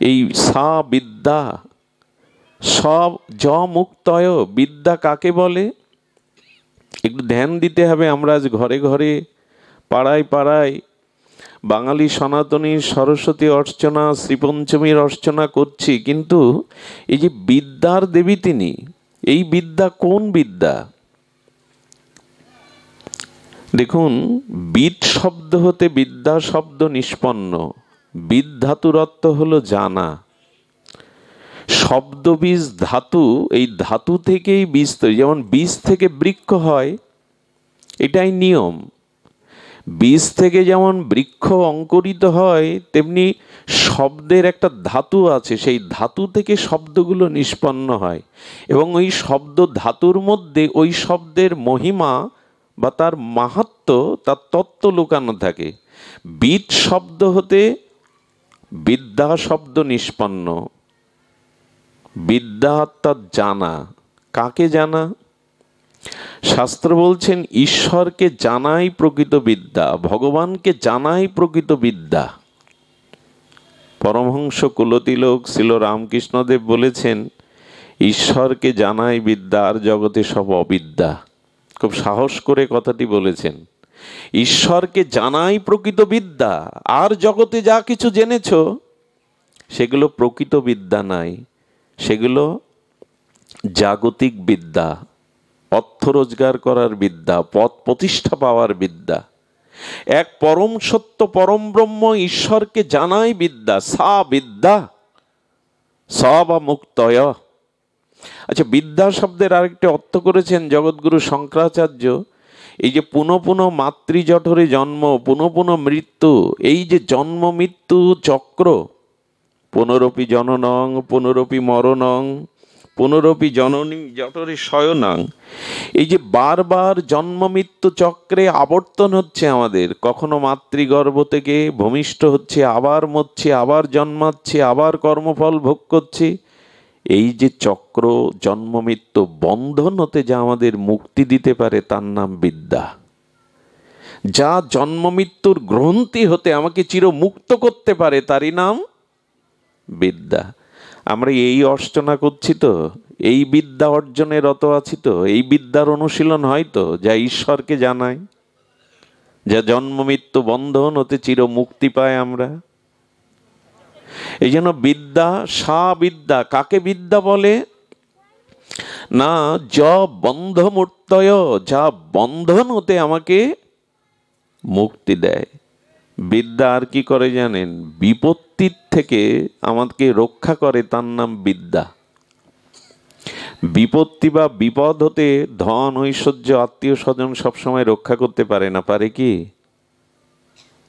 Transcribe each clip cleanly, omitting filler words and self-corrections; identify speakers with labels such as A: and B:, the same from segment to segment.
A: এই সা বিদ্যা, সব জ মুক্তয়, বিদ্যা কাকে বলে একটু ধ্যান দিতে হবে। আমরা আজ ঘরে ঘরে পাড়ায় পাড়ায় বাঙালি সনাতনীর সরস্বতী অর্চনা, শ্রীপঞ্চমীর অর্চনা করছি, কিন্তু এই যে বিদ্যার দেবী তিনি, এই বিদ্যা কোন বিদ্যা? দেখুন, বিদ শব্দ হতে বিদ্যা শব্দ নিষ্পন্ন। বিদ ধাতুর অর্থ হলো জানা। শব্দ বীজ ধাতু, এই ধাতু থেকেই বীজ তৈরি। যেমন বীজ থেকে বৃক্ষ হয়, এটাই নিয়ম। বীজ থেকে যেমন বৃক্ষ অঙ্কুরিত হয়, তেমনি শব্দের একটা ধাতু আছে, সেই ধাতু থেকে শব্দগুলো নিষ্পন্ন হয়। এবং ওই শব্দ ধাতুর মধ্যে ওই শব্দের মহিমা বা তার মাহাত্ম্য, তার তত্ত্ব লুকানো থাকে। বিদ শব্দ হতে বিদ্যা শব্দ নিষ্পন্ন। বিদ্যা অর্থাৎ জানা। কাকে জানা? শাস্ত্র বলছেন ঈশ্বরকে জানাই প্রকৃত বিদ্যা, ভগবানকে জানাই প্রকৃত বিদ্যা। পরমহংস কুলতিলক শ্রীল রামকৃষ্ণদেব বলেছেন ঈশ্বরকে জানাই বিদ্যা, আর জগতে সব অবিদ্যা। খুব সাহস করে কথাটি বলেছেন। ঈশ্বরকে জানাই প্রকৃত বিদ্যা, আর জগতে যা কিছু জেনেছ সেগুলো প্রকৃত বিদ্যা নাই, সেগুলো জাগতিক বিদ্যা, অর্থ রোজগার করার বিদ্যা, পদ প্রতিষ্ঠা পাওয়ার বিদ্যা। এক পরম সত্য পরম ব্রহ্ম ঈশ্বরকে জানাই বিদ্যা, সা বিদ্যা সা বা মুক্তয়। আচ্ছা, বিদ্যা শব্দের আরেকটি অর্থ করেছেন জগৎগুরু শঙ্করাচার্য। এই যে পুনঃ পুনঃ মাতৃজঠরে জন্ম, পুনঃ পুনঃ মৃত্যু, এই যে জন্ম মৃত্যু চক্র, পুনরপি জননং পুনরপি মরণং পুনরপি জননী জঠরে শয়নং, এই যে বারবার জন্ম মৃত্যু চক্রে আবর্তন হচ্ছে আমাদের। কখনো মাতৃগর্ভ থেকে ভূমিষ্ঠ হচ্ছে, আবার মরছে, আবার জন্মাচ্ছে, আবার কর্মফল ভোগ করছে। এই যে চক্র, জন্ম মৃত্যু বন্ধন হতে যা আমাদের মুক্তি দিতে পারে তার নাম বিদ্যা। যা জন্ম মৃত্যুর গ্রন্থি হতে আমাকে চিরমুক্ত করতে পারে তারই নাম বিদ্যা। আমরা এই অর্চনা করছি তো, এই বিদ্যা অর্জনে রত আছি তো, এই বিদ্যার অনুশীলন হয় তো, যা ঈশ্বরকে জানায়, যা জন্ম মৃত্যু বন্ধন হতে চির মুক্তি পায় আমরা। এই জন্য বিদ্যা, সা বিদ্যা। কাকে বিদ্যা বলে? না, য বন্ধ মূর্তয়, যা বন্ধন হতে আমাকে মুক্তি দেয়। বিদ্যা আর কি করে জানেন? বিপত্তির থেকে আমাকে রক্ষা করে, তার নাম বিদ্যা। বিপত্তি বা বিপদ হতে ধন ঐশ্বর্য আত্মীয় স্বজন সবসময় রক্ষা করতে পারে না, পারে কি?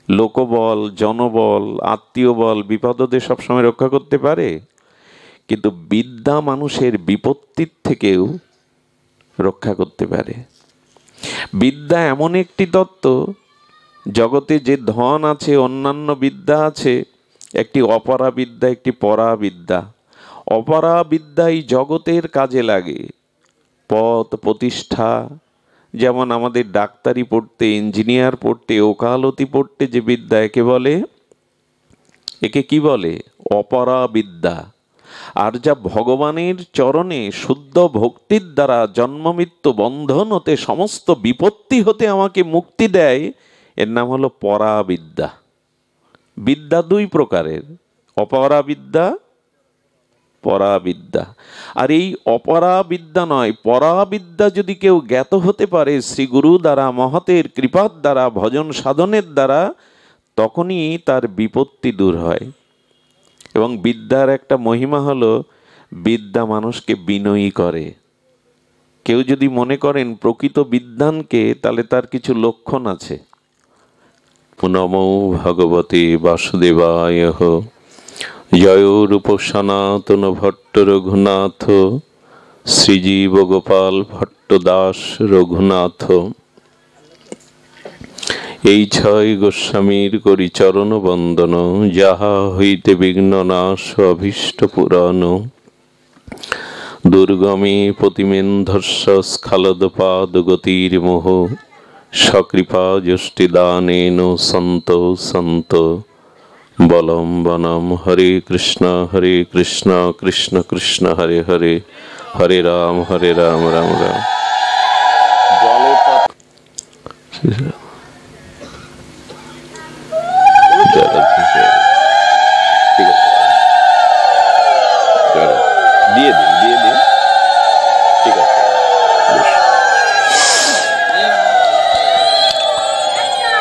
A: লোকবল, জনবল, আত্মীয় বল বিপদ হতে সবসময় রক্ষা করতে পারে, কিন্তু বিদ্যা মানুষের বিপত্তির থেকেও রক্ষা করতে পারে। বিদ্যা এমন একটি তত্ত্ব, জগতে যে ধন আছে, অন্যান্য বিদ্যা আছে, একটি অপরা বিদ্যা, একটি পরা বিদ্যা। অপরা বিদ্যা এই জগতের কাজে লাগে, পদ প্রতিষ্ঠা। যেমন আমাদের ডাক্তারি পড়তে, ইঞ্জিনিয়ার পড়তে, ওকালতি পড়তে যে বিদ্যা, একে বলে, একে কি বলে? অপরা বিদ্যা। আর যা ভগবানের চরণে শুদ্ধ ভক্তির দ্বারা জন্ম মৃত্যু বন্ধন হতে সমস্ত বিপত্তি হতে আমাকে মুক্তি দেয়, এর নাম হলো পরা বিদ্যা। বিদ্যা দুই প্রকারের, অপরা বিদ্যা, পরা বিদ্যা। আর এই অপরা বিদ্যা নয়, পরা বিদ্যা যদি কেউ জ্ঞাত হতে পারে শ্রী গুরু দ্বারা, মহতের কৃপার দ্বারা, ভজন সাধনের দ্বারা, তখনই তার বিপত্তি দূর হয়। এবং বিদ্যার একটা মহিমা হলো, বিদ্যা মানুষকে বিনয়ী করে। কেউ যদি মনে করেন প্রকৃত বিদ্বানকে, তাহলে তার কিছু লক্ষণ আছে। নমো ভগবতে বাসুদেবায়, জয় রূপ সনাতন ভট্ট রঘুনাথ, শ্রীজীব গোপাল ভট্ট দাস রঘুনাথ। এই ছয় গোস্বামীর করি চরণ বন্দন, যাহা হইতে বিঘ্ন নাশ অভীষ্ট পুরাণ। দুর্গমে প্রতিমেন্ধস্য স্খলদ পাদ গতির মোহ, সকৃপা যষ্টিদানেন সন্ত সন্ত বলম্বনম। হরে কৃষ্ণ কৃষ্ণ কৃষ্ণ হরে হরে, হরে রাম রাম রাম। জলে দিয়ে দিন, দিয়ে দিন, ঠিক আছে।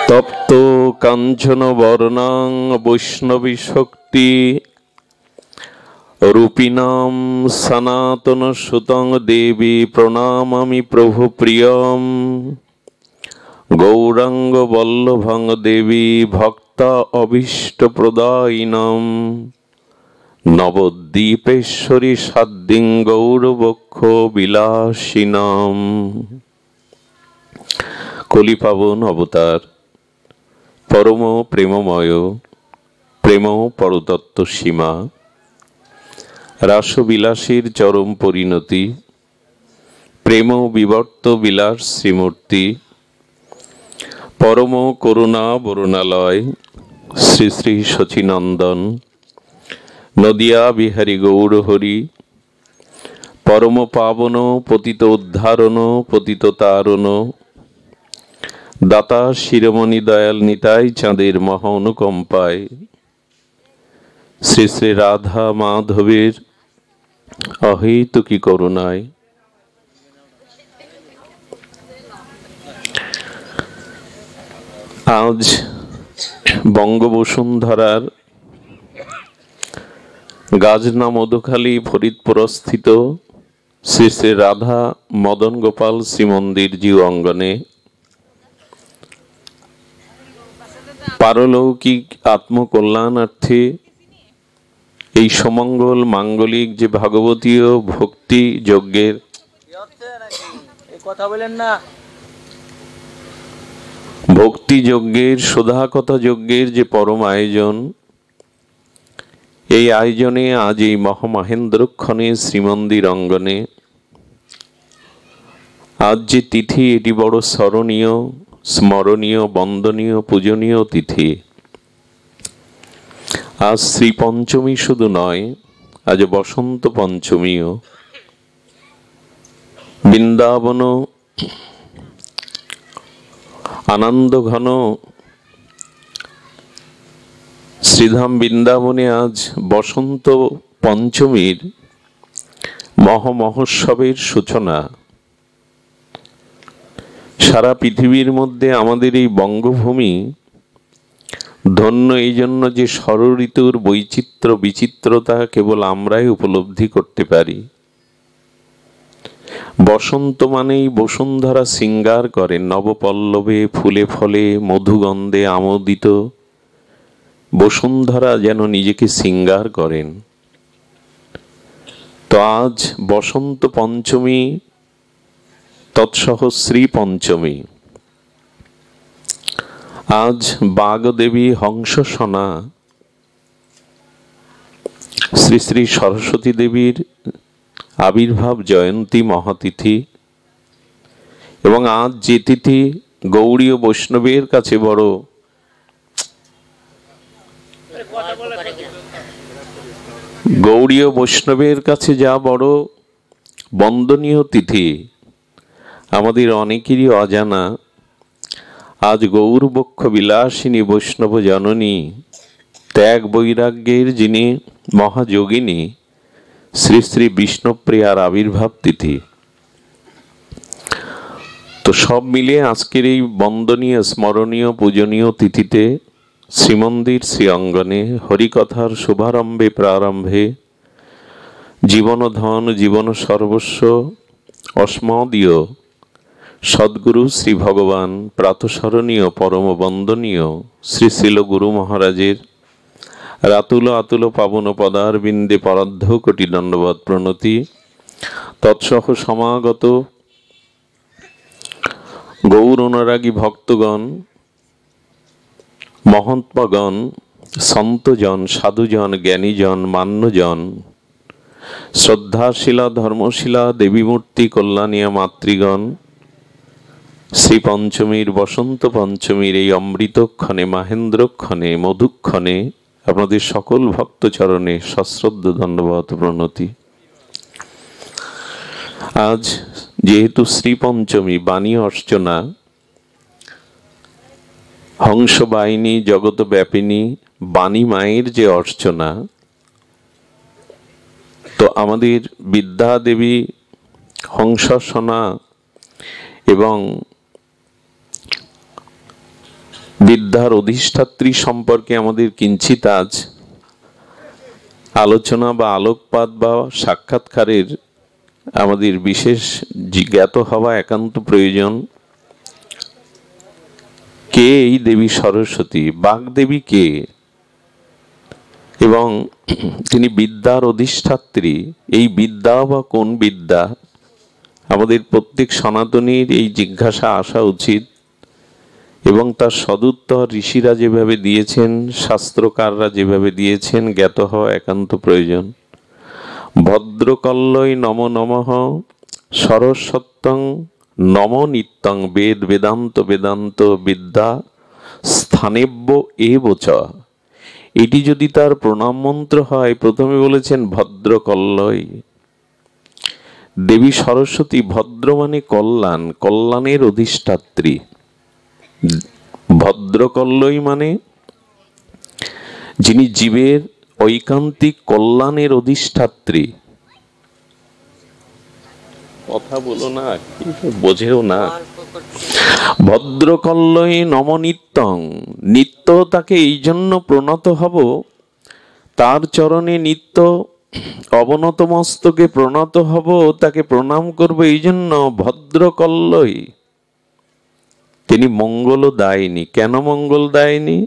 A: তপ্ত কাঞ্চন বর্ণাং বৈষ্ণবী শক্তি রূপিণাম সনাতন সুতং দেবী প্রণামামি প্রভু প্রিয়ম গৌরাঙ্গ বল্লভং দেবী ভক্তা অভীষ্ট প্রদায়িনম নবদ্বীপেশ্বরী সাদ্দিং গৌরবক্ষ বিলাসিনম। কলিপাবন অবতার, পরম প্রেমময়, প্রেম পরতত্ত্ব সীমা, রাসবিলাসীর চরম পরিণতি, প্রেম বিবর্ত বিলাস শ্রীমূর্তি, পরম করুণা বরুণালয় শ্রী শ্রী শচীনন্দন নদিয়া বিহারী গৌর হরি, পরম পাবন পতিত উদ্ধারণ পতিত তারণ দাতা শিরোমণি দয়াল নিতাই চাঁদের মহা অনুকম্পায় শ্রী শ্রী রাধা মাধবের অহেতুকী করুণায় আজ বঙ্গবসুন্ধরার গাজনা মধুখালী ফরিদপুরস্থিত শ্রী শ্রী রাধা মদন গোপাল শ্রীমন্দির জিউ অঙ্গনে পারলৌকিক আত্মকল্যাণার্থে এই সমঙ্গল মাঙ্গলিক যে ভাগবতীয় ভক্তি যজ্ঞের ভক্তি যজ্ঞের সুধাকথা যজ্ঞের যে পরম আয়োজন, এই আয়োজনে আজ এই মহামহেন্দ্রক্ষণে শ্রীমন্দির অঙ্গনে আজ যে তিথি, এটি বড় স্মরণীয়, স্মরণীয়, বন্দনীয়, পূজনীয় তিথি। আজ শ্রী পঞ্চমী শুধু নয়, আজ বসন্ত পঞ্চমীও। বৃন্দাবন আনন্দ ঘন শ্রীধাম বৃন্দাবনে আজ বসন্ত পঞ্চমীর মহোৎসবের সূচনা। সারা পৃথিবীর মধ্যে আমাদের এই বঙ্গভূমি ধন্য এই জন্য যে ষড়ঋতুর বৈচিত্র্য বিচিত্রতা কেবল আমরাই উপলব্ধি করতে পারি। বসন্ত মানেই বসুন্ধরা শৃঙ্গার করেন, নবপল্লবে ফুলে ফলে মধুগন্ধে আমোদিত বসুন্ধরা যেন নিজেকে শৃঙ্গার করেন। তো আজ বসন্ত পঞ্চমী, তৎসহ শ্রী পঞ্চমী। আজ বাগদেবী হংসসনা শ্রী শ্রী সরস্বতী দেবীর আবির্ভাব জয়ন্তী মহাতিথি, এবং আজ যে তিথি গৌড়ীয় বৈষ্ণবের কাছে বড় গৌড়ীয় বৈষ্ণবের কাছে যা বড় বন্দনীয় তিথি, আমাদের অনেকেরই অজানা। আজ গৌরবক্ষ বিলাসিনী বৈষ্ণব জননী, ত্যাগ বৈরাগ্যের যিনি মহাযোগিনী, শ্রী শ্রী বিষ্ণুপ্রিয়ার আবির্ভাব তিথি। তো সব মিলিয়ে আজকের এই বন্দনীয়, স্মরণীয়, পূজনীয় তিথিতে শ্রীমন্দির শ্রী অঙ্গনে হরিকথার শুভারম্ভে প্রারম্ভে জীবনধন জীবন সর্বস্ব অস্মদীয় সদ্গুরু শ্রী ভগবান প্রাতঃস্মরণীয় পরম বন্দনীয় শ্রী শ্রীল গুরু মহারাজের রাতুল আতুল পাবন পদার বিন্দে পরার্ধ কোটি দণ্ডবৎ প্রণতি। তৎসহ সমাগত গৌর অনুরাগী ভক্তগণ, মহাত্মাগণ, সন্তজন, সাধুজন, জ্ঞানীজন, মান্যজন, শ্রদ্ধাশীলা ধর্মশীলা দেবীমূর্তি কল্যাণীয়া মাতৃগণ, শ্রী পঞ্চমীর বসন্ত পঞ্চমীর এই অমৃতক্ষণে, মাহেন্দ্রক্ষণে, মধুক্ষণে আপনাদের সকল ভক্ত চরণে সশ্রদ্ধ দণ্ডবত প্রণতি। আজ যেহেতু শ্রী পঞ্চমী, বাণী অর্চনা, হংসবাহিনী জগত ব্যাপিনী বাণী মায়ের যে অর্চনা, তো আমাদের বিদ্যা দেবী হংসাসনা এবং বিদ্যার অধিষ্ঠাত্রী সম্পর্কে আমাদের কিঞ্চিত আজ আলোচনা বা আলোকপাত বা সাক্ষাৎকারের আমাদের বিশেষ জ্ঞাত হওয়া একান্ত প্রয়োজন। কে এই দেবী সরস্বতী? বাগদেবী কে? এবং তিনি বিদ্যার অধিষ্ঠাত্রী। এই বিদ্যা বা কোন বিদ্যা? আমাদের প্রত্যেক সনাতনীর এই জিজ্ঞাসা আসা উচিত এবং তার সদুত্তর ঋষিরা যেভাবে দিয়েছেন, শাস্ত্রকাররা যেভাবে দিয়েছেন, জ্ঞাত হওয়া একান্ত প্রয়োজন। ভদ্রকল্লয় নম নমঃ সরস্বত্যং নম নিত্যং বেদ বেদান্ত বেদান্ত বিদ্যা স্থানেব্য এবচ। এটি যদি তার প্রণাম মন্ত্র হয়, প্রথমে বলেছেন ভদ্রকল্লয়। দেবী সরস্বতী, ভদ্র মানে কল্যাণ, কল্যাণের অধিষ্ঠাত্রী। ভদ্রকল্লয় মানে যিনি জীবের ঐকান্তিক কল্যাণের অধিষ্ঠাত্রী। কথা বলো না, বোঝেও না। ভদ্রকল্লয় নম নিত্যং, নিত্য তাকে এই জন্য প্রণত হব, তার চরণে নিত্য অবনত মস্তকে প্রণত হব, তাকে প্রণাম করব এই জন্য ভদ্রকল্লয়। তিনি মঙ্গল দায়নি। কেন মঙ্গল দায়নি?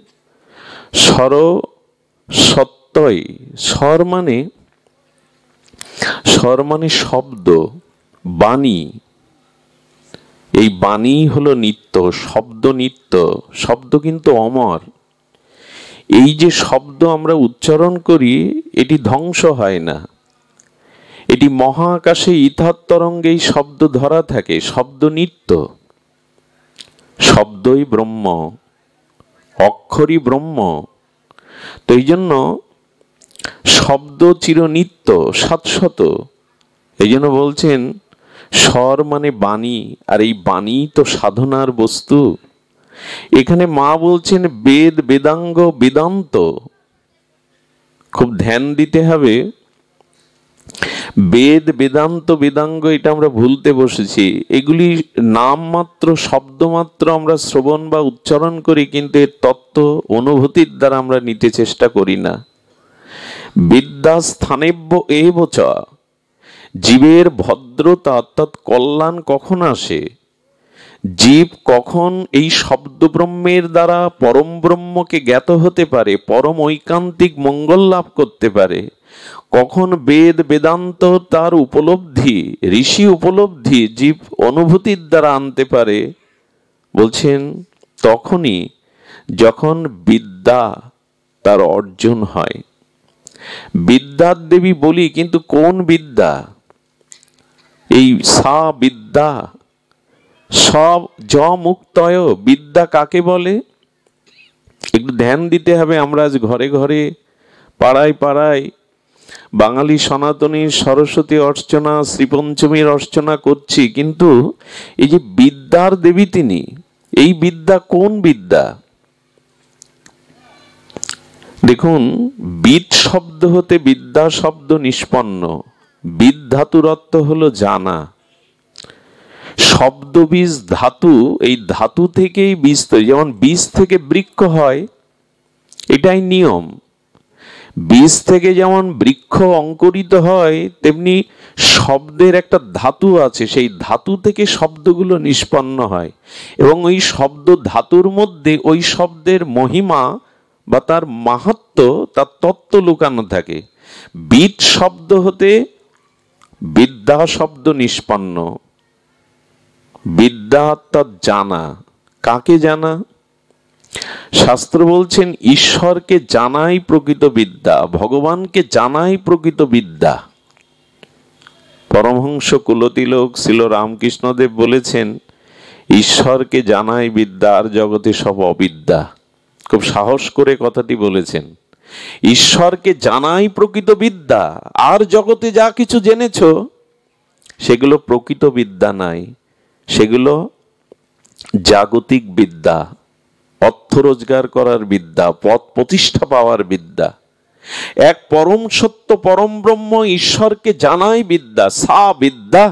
A: স্বর সত্যই। স্বর মানে শব্দ, বাণী। এই বাণী হলো নিত্য, শব্দ নিত্য। শব্দ কিন্তু অমর। এই যে শব্দ আমরা উচ্চারণ করি, এটি ধ্বংস হয় না। এটি মহাকাশে ইথার তরঙ্গে এই শব্দ ধরা থাকে। শব্দ নিত্য। শব্দই ব্রহ্ম, অক্ষরই ব্রহ্ম। তো এই জন্য শব্দ চিরনিত্য, শাশ্বত। এই জন্য বলছেন স্বর মানে বাণী, আর এই বাণী তো সাধনার বস্তু। এখানে মা বলছেন বেদ বেদাঙ্গ বেদান্ত। খুব ধ্যান দিতে হবে। বেদ বেদান্ত বেদাঙ্গ এটা আমরা ভুলতে বসেছি। এগুলি নাম মাত্র, শব্দ মাত্র আমরা শ্রবণ বা উচ্চারণ করি, কিন্তু এর তত্ত্ব অনুভূতির দ্বারা আমরা নিতে চেষ্টা করি না। বিদ্যা স্থানেব্য এবচ। জীবের ভদ্রতা অর্থাৎ কল্যাণ কখন আসে? জীব কখন এই শব্দ ব্রহ্মের দ্বারা পরম ব্রহ্মকে জ্ঞাত হতে পারে, পরম ঐকান্তিক মঙ্গল লাভ করতে পারে? কখন বেদ বেদান্ত তার উপলব্ধি, ঋষি উপলব্ধি জীব অনুভূতির দ্বারা আনতে পারে? বলছেন তখনই যখন বিদ্যা তার অর্জন হয়। বিদ্যার দেবী বলি, কিন্তু কোন বিদ্যা? এই সা বিদ্যা, সব জ মুক্তয় বিদ্যা কাকে বলে? একটু ধ্যান দিতে হবে। আমরা আজ ঘরে ঘরে, পাড়ায় পাড়ায় বাঙালি সনাতনীর সরস্বতী অর্চনা, শ্রীপঞ্চমীর অর্চনা করছি, কিন্তু এই যে বিদ্যার দেবী তিনি, এই বিদ্যা কোন বিদ্যা? দেখুন, বিদ শব্দ হতে বিদ্যা শব্দ নিষ্পন্ন। বিদ ধাতুর অর্থ হলো জানা। শব্দ বীজ ধাতু, এই ধাতু থেকেই বীজ তৈরি। যেমন বীজ থেকে বৃক্ষ হয়, এটাই নিয়ম। বীজ থেকে যেমন বৃক্ষ অঙ্কুরিত হয়, তেমনি শব্দের একটা ধাতু আছে, সেই ধাতু থেকে শব্দগুলো নিষ্পন্ন হয়। এবং ওই শব্দ ধাতুর মধ্যে ওই শব্দের মহিমা বা তার মাহাত্ম্য, তার তত্ত্ব লুকানো থাকে। বিদ শব্দ হতে বিদ্যা শব্দ নিষ্পন্ন। বিদ্যা অর্থাৎ জানা। কাকে জানা? শাস্ত্র বলছেন ঈশ্বরকে জানাই প্রকৃত বিদ্যা, ভগবানকে জানাই প্রকৃত বিদ্যা। পরমহংস কুলতিলক শ্রীল রামকৃষ্ণদেব বলেছেন ঈশ্বরকে জানাই বিদ্যা, আর জগতে সব অবিদ্যা। খুব সাহস করে কথাটি বলেছেন। ঈশ্বরকে জানাই প্রকৃত বিদ্যা। আর জগতে যা কিছু জেনেছ সেগুলো প্রকৃত বিদ্যা নাই, সেগুলো জাগতিক বিদ্যা, অর্থ রোজগার করার বিদ্যা, পদ প্রতিষ্ঠা পাওয়ার বিদ্যা। এক পরম সত্য পরম ব্রহ্ম ঈশ্বরকে জানাই বিদ্যা, সা বিদ্যা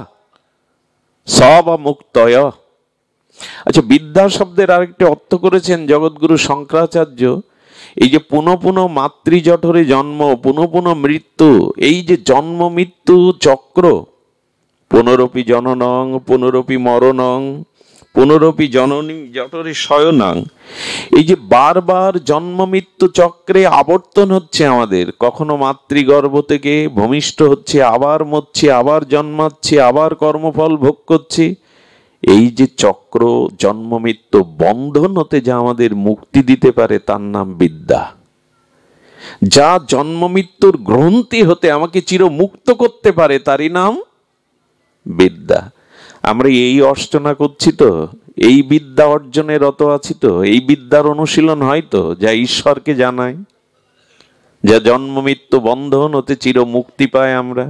A: স বা মুক্তয়। আচ্ছা, বিদ্যা শব্দের আরেকটি অর্থ করেছেন জগৎগুরু শঙ্করাচার্য, এই যে পুনঃ পুনঃ মাতৃজঠরে জন্ম, পুনঃ পুনঃ মৃত্যু, এই যে জন্ম মৃত্যু চক্র, পুনরপি জননং পুনরপি মরণং পুনরপি জননী জঠরে শয়নং, এই যে বারবার জন্ম মৃত্যু চক্রে আবর্তন হচ্ছে আমাদের, কখনো মাতৃগর্ভ থেকে ভূমিষ্ঠ হচ্ছে, আবার মরছে, আবার জন্মাচ্ছে, আবার কর্মফল ভোগ করছে, এই যে চক্র জন্ম মৃত্যু বন্ধন হতে যা আমাদের মুক্তি দিতে পারে তার নাম বিদ্যা। যা জন্ম মৃত্যুর গ্রন্থি হতে আমাকে চিরমুক্ত করতে পারে তারই নাম বিদ্যা। আমরা এই অর্চনা করছি তো, এই বিদ্যা অর্জনে রত আছি তো, এই বিদ্যার অনুশীলন হয় তো, যা ঈশ্বরকে জানায়, যা জন্ম মৃত্যু বন্ধন হতে চির মুক্তি পায় আমরা।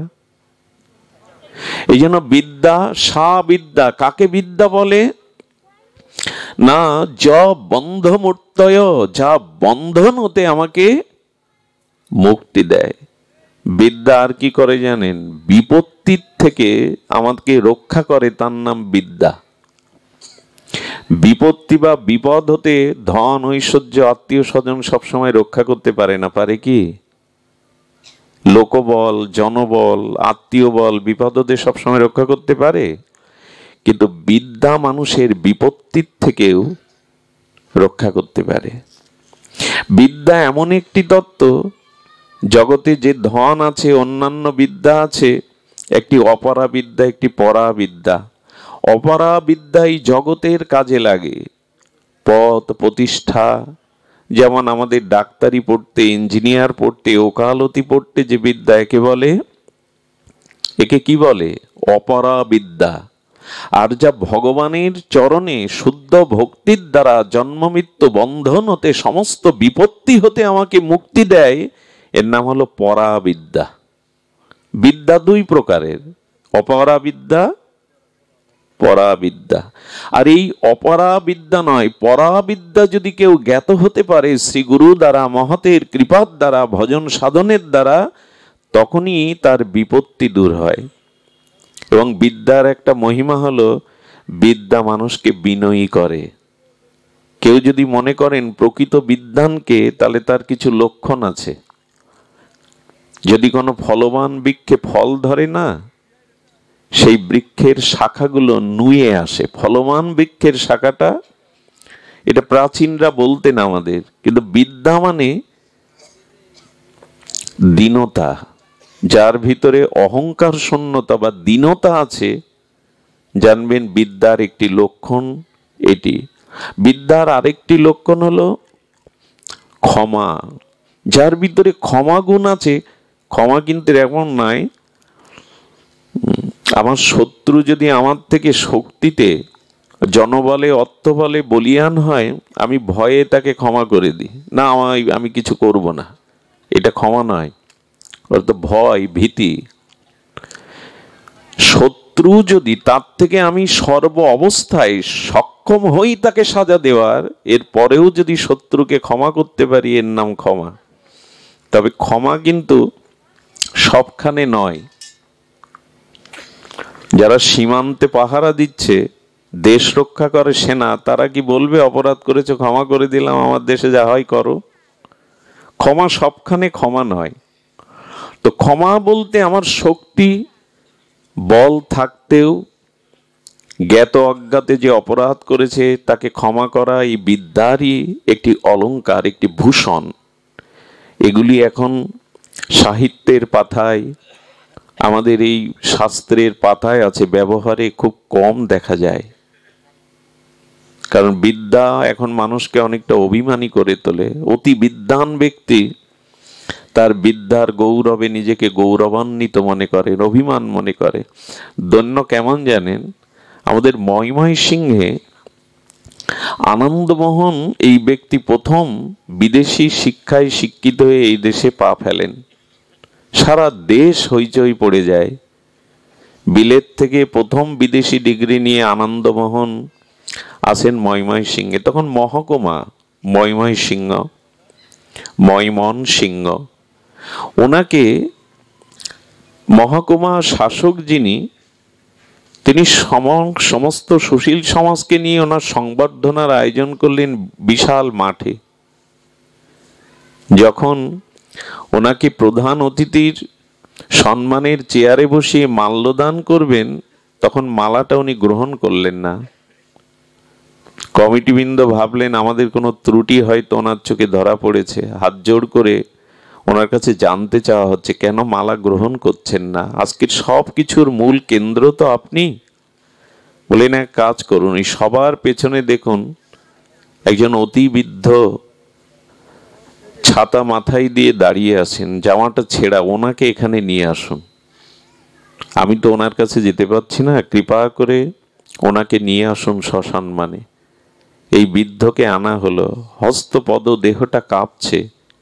A: এই জন্য বিদ্যা, সা বিদ্যা, কাকে বিদ্যা বলে না, য বন্ধ মুক্তয়, যা বন্ধন হতে আমাকে মুক্তি দেয়। বিদ্যা আর কি করে জানেন? বিপত্তির থেকে আমাকে রক্ষা করে, তার নাম বিদ্যা। বিপত্তি বা বিপদ হতে ধন ঐশ্বর্য আত্মীয় স্বজন সবসময় রক্ষা করতে পারে না, পারে কি? লোকবল, জনবল, আত্মীয় বল বিপদ হতে সবসময় রক্ষা করতে পারে, কিন্তু বিদ্যা মানুষের বিপত্তির থেকেও রক্ষা করতে পারে। বিদ্যা এমন একটি তত্ত্ব, জগতে যে ধন আছে, অন্যান্য বিদ্যা আছে, একটি অপরা বিদ্যা, একটি পরা বিদ্যা। অপরা বিদ্যা এই জগতের কাজে লাগে, পদ প্রতিষ্ঠা, যেমন আমাদের ডাক্তারি পড়তে, ইঞ্জিনিয়ার পড়তে, ওকালতি পড়তে যে বিদ্যা, একে বলে, একে কি বলে? অপরা বিদ্যা। আর যা ভগবানের চরণে শুদ্ধ ভক্তির দ্বারা জন্ম মৃত্যু বন্ধন হতে সমস্ত বিপত্তি হতে আমাকে মুক্তি দেয়, এর নাম হলো পরা বিদ্যা। বিদ্যা দুই প্রকারের, অপরা বিদ্যা, পরা বিদ্যা। আর এই অপরা বিদ্যা নয়, পরা বিদ্যা যদি কেউ জ্ঞাত হতে পারে শ্রী গুরু দ্বারা, মহতের কৃপার দ্বারা, ভজন সাধনের দ্বারা, তখনই তার বিপত্তি দূর হয়। এবং বিদ্যার একটা মহিমা হলো, বিদ্যা মানুষকে বিনয়ী করে। কেউ যদি মনে করেন প্রকৃত বিদ্বানকে, তাহলে তার কিছু লক্ষণ আছে। যদি কোনো ফলবান বৃক্ষে ফল ধরে না, সেই বৃক্ষের শাখাগুলো নুয়ে আসে। ফলবান বৃক্ষের শাখাটা, এটা প্রাচীনরা বলতেন আমাদের, কিন্তু বিদ্যা মানে দীনতা। যার ভিতরে অহংকার শূন্যতা বা দীনতা আছে, জানবেন বিদ্যার একটি লক্ষণ এটি। বিদ্যার আরেকটি লক্ষণ হলো ক্ষমা। যার ভিতরে ক্ষমা গুণ আছে, ক্ষমা কিন্তু এমন নয় আমার শত্রু যদি আমার থেকে শক্তিতে, জনবলে, অর্থবলে বলিয়ান হয়, আমি ভয়ে তাকে ক্ষমা করে দিই, না আমি কিছু করব না, এটা ক্ষমা নয়, ওর তো ভয়, ভীতি। শত্রু যদি, তার থেকে আমি সর্ব অবস্থায় সক্ষম হই তাকে সাজা দেওয়ার, এর পরেও যদি শত্রুকে ক্ষমা করতে পারি, এর নাম ক্ষমা। তবে ক্ষমা কিন্তু সবখানে নয়। যারা সীমান্তে পাহারা দিচ্ছে, দেশ রক্ষা করে সেনা, তারা কি বলবে অপরাধ করেছো ক্ষমা করে দিলাম, আমার দেশে যা হয় করো? ক্ষমা সবখানে ক্ষমা নয়। তো ক্ষমা বলতে আমার শক্তি বল থাকতেও জ্ঞাত অজ্ঞাতে যে অপরাধ করেছে তাকে ক্ষমা করা, এই বিদ্যারই একটি অলংকার, একটি ভূষণ। এগুলি এখন সাহিত্যের পাতায়, আমাদের এই শাস্ত্রের পাতায় আছে, ব্যবহারে খুব কম দেখা যায়। কারণ বিদ্যা এখন মানুষকে অনেকটা অভিমানী করে তোলে। অতি বিদ্বান ব্যক্তি তার বিদ্যার গৌরবে নিজেকে গৌরবান্বিত মনে করে, অভিমান মনে করে। দৈন্য কেমন জানেন? আমাদের ময়মনসিংহে আনন্দমোহন এই ব্যক্তি প্রথম বিদেশি শিক্ষায় শিক্ষিত হয়ে এই দেশে পা ফেলেন। সারা দেশ হইচই পড়ে যায়। বিলেত থেকে প্রথম বিদেশি ডিগ্রি নিয়ে আনন্দমোহন আসেন ময়মনসিংহে। তখন মহকুমা ময়মনসিংহ। ওনাকে মহকুমা শাসক যিনি, তিনি সমস্ত সুশীল সমাজকে নিয়ে ওনার সংবর্ধনার আয়োজন করলেন বিশাল মাঠে। যখন ওনাকে প্রধান অতিথির সম্মানের চেয়ারে বসিয়ে মাল্যদান করবেন, তখন মালাটা উনি গ্রহণ করলেন না। কমিটিবৃন্দ ভাবলেন আমাদের কোনো ত্রুটি হয়তো ওনার চোখে ধরা পড়েছে। হাত জোড় করে ওনার কাছে জানতে চাওয়া হচ্ছে কেন মালা গ্রহণ করছেন না, আজকের সব কিছুর মূল কেন্দ্র তো আপনি। বলেন এক কাজ করুন, এই সবার পেছনে দেখুন একজন অতি বৃদ্ধ ছাতা মাথায় দিয়ে দাঁড়িয়ে আছেন, জামাটা ছেঁড়া, ওনাকে এখানে নিয়ে আসুন। আমি তো ওনার কাছে যেতে পারছি না, কৃপা করে ওনাকে নিয়ে আসুন সসম্মানে। এই বৃদ্ধকে আনা হলো। হস্তপদ দেহটা কাঁপছে,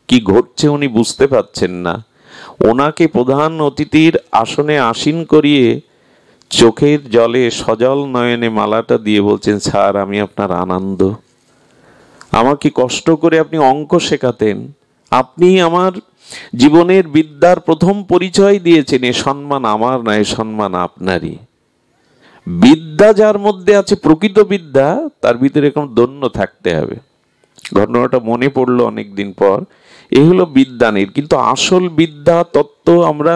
A: কি ঘটছে উনি বুঝতে পারছেন না। ওনাকে প্রধান অতিথির আসনে আসীন করিয়ে চোখের জলে সজল নয়নে মালাটা দিয়ে বলছেন, স্যার আমি আপনার আনন্দ, আমাকে কষ্ট করে আপনি অঙ্ক শেখাতেন, আপনি আমার জীবনের বিদ্যার প্রথম পরিচয় দিয়েছেন, এ সম্মান আমার না, এ সম্মান আপনারই। বিদ্যা যার মধ্যে আছে, প্রকৃত বিদ্যা, তার ভিতরে এখন দন্য থাকতে হবে। ঘটনাটা মনে পড়লো অনেকদিন পর। এই হলো বিদ্যানের, কিন্তু আসল বিদ্যা তত্ত্ব আমরা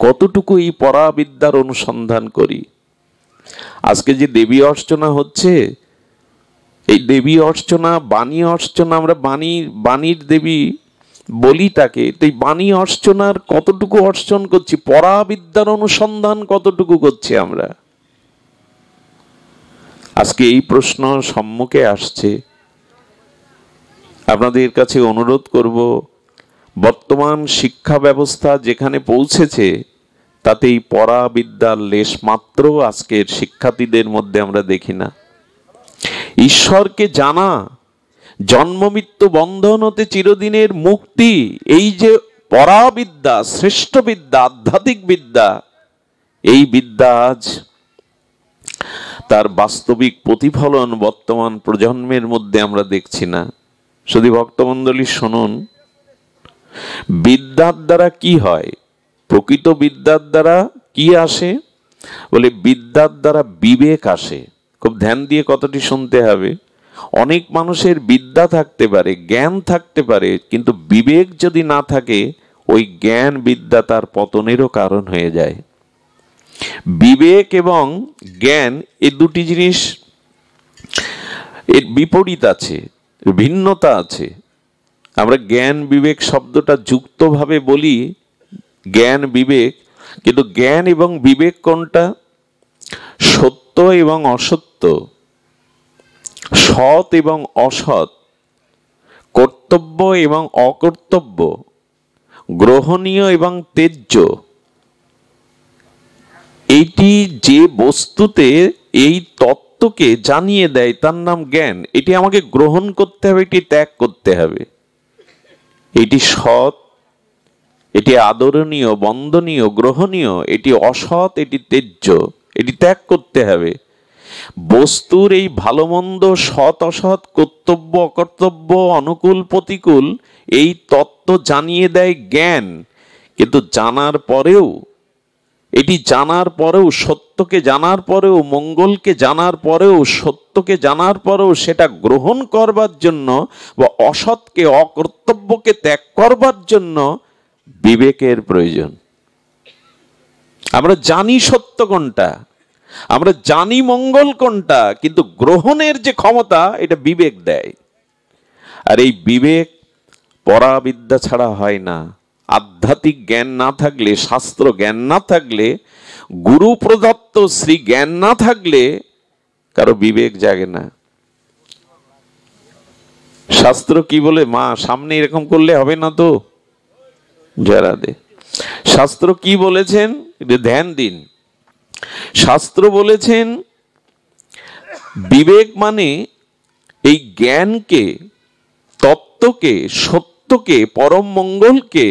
A: কতটুকু এই পরাবিদ্যার অনুসন্ধান করি। আজকে যে দেবী অর্চনা হচ্ছে, এই দেবী অর্চনা, বাণী অর্চনা, আমরা বাণীর দেবী বলি তাকে, তো এই বাণী অর্চনার কতটুকু অর্চন করছি, পরাবিদ্যার অনুসন্ধান কতটুকু করছি আমরা। আজকে এই প্রশ্ন সম্মুখে আসছে। আপনাদের কাছে অনুরোধ করব, বর্তমান শিক্ষা ব্যবস্থা যেখানে পৌঁছেছে তাতে এই পরাবিদ্যার লেশ মাত্র আজকের শিক্ষার্থীদের মধ্যে আমরা দেখি না। ঈশ্বরকে জানা, জন্ম মৃত্যু বন্ধন হতে চিরদিনের মুক্তি, এই যে পরাবিদ্যা, শ্রেষ্ঠ বিদ্যা, আধ্যাত্মিক বিদ্যা, এই বিদ্যা আজ তার বাস্তবিক প্রতিফলন বর্তমান প্রজন্মের মধ্যে আমরা দেখছি না। শুধু ভক্তমণ্ডলী শুনুন, বিদ্যার দ্বারা কি হয়, প্রকৃত বিদ্যার দ্বারা কি আসে বলে, বিদ্যার দ্বারা বিবেক আসে। খুব ধ্যান দিয়ে কথাটি শুনতে হবে। অনেক মানুষের বিদ্যা থাকতে পারে, জ্ঞান থাকতে পারে, কিন্তু বিবেক যদি না থাকে, ওই জ্ঞান বিদ্যা তার পতনেরও কারণ হয়ে যায়। বিবেক এবং জ্ঞান এই দুটি জিনিস, এর বিপরীত আছে, ভিন্নতা আছে। আমরা জ্ঞান বিবেক শব্দটা যুক্তভাবে বলি, জ্ঞান বিবেক, কিন্তু জ্ঞান এবং বিবেক কোনটা? সত্য এবং অসত্য, সৎ এবং অসৎ, কর্তব্য এবং অকর্তব্য, গ্রহণীয় এবং ত্যায্য, এইটি যে বস্তুতে এই তত্ত্বকে জানিয়ে দেয় তার নাম জ্ঞান। এটি আমাকে গ্রহণ করতে হবে, এটি ত্যাগ করতে হবে। এটি সৎ, এটি আদরণীয়, বন্দনীয়, গ্রহণীয়, এটি অসৎ, এটি ত্যায্য, এটি ত্যাগ করতে হবে। বস্তুর এই ভালো মন্দ, সৎ অসৎ, কর্তব্য অকর্তব্য, অনুকূল প্রতিকূল, এই তত্ত্ব জানিয়ে দেয় জ্ঞান। কিন্তু জানার পরেও, এটি জানার পরেও, সত্যকে জানার পরেও, মঙ্গলকে জানার পরেও, সত্যকে জানার পরেও সেটা গ্রহণ করবার জন্য বা অসৎকে, অকর্তব্যকে ত্যাগ করবার জন্য বিবেকের প্রয়োজন। আমরা জানি সত্য কোনটা, আমরা জানি মঙ্গল কোনটা, কিন্তু গ্রহণের যে ক্ষমতা, এটা বিবেক দেয়। আর এই বিবেক পরাবিদ্যা ছাড়া হয় না। আধ্যাত্মিক জ্ঞান না থাকলে, শাস্ত্র জ্ঞান না থাকলে, গুরু প্রদত্ত শ্রী জ্ঞান না থাকলে কারো বিবেক জাগে না। শাস্ত্র কি বলে, মা সামনে এরকম করলে হবে না তো, যারা দে। শাস্ত্র কি বলেছেন ধ্যান দিন। শাস্ত্র বলেছেন বিবেক মানে এই জ্ঞানকে, তত্ত্বকে, সত্যকে, পরম মঙ্গলকে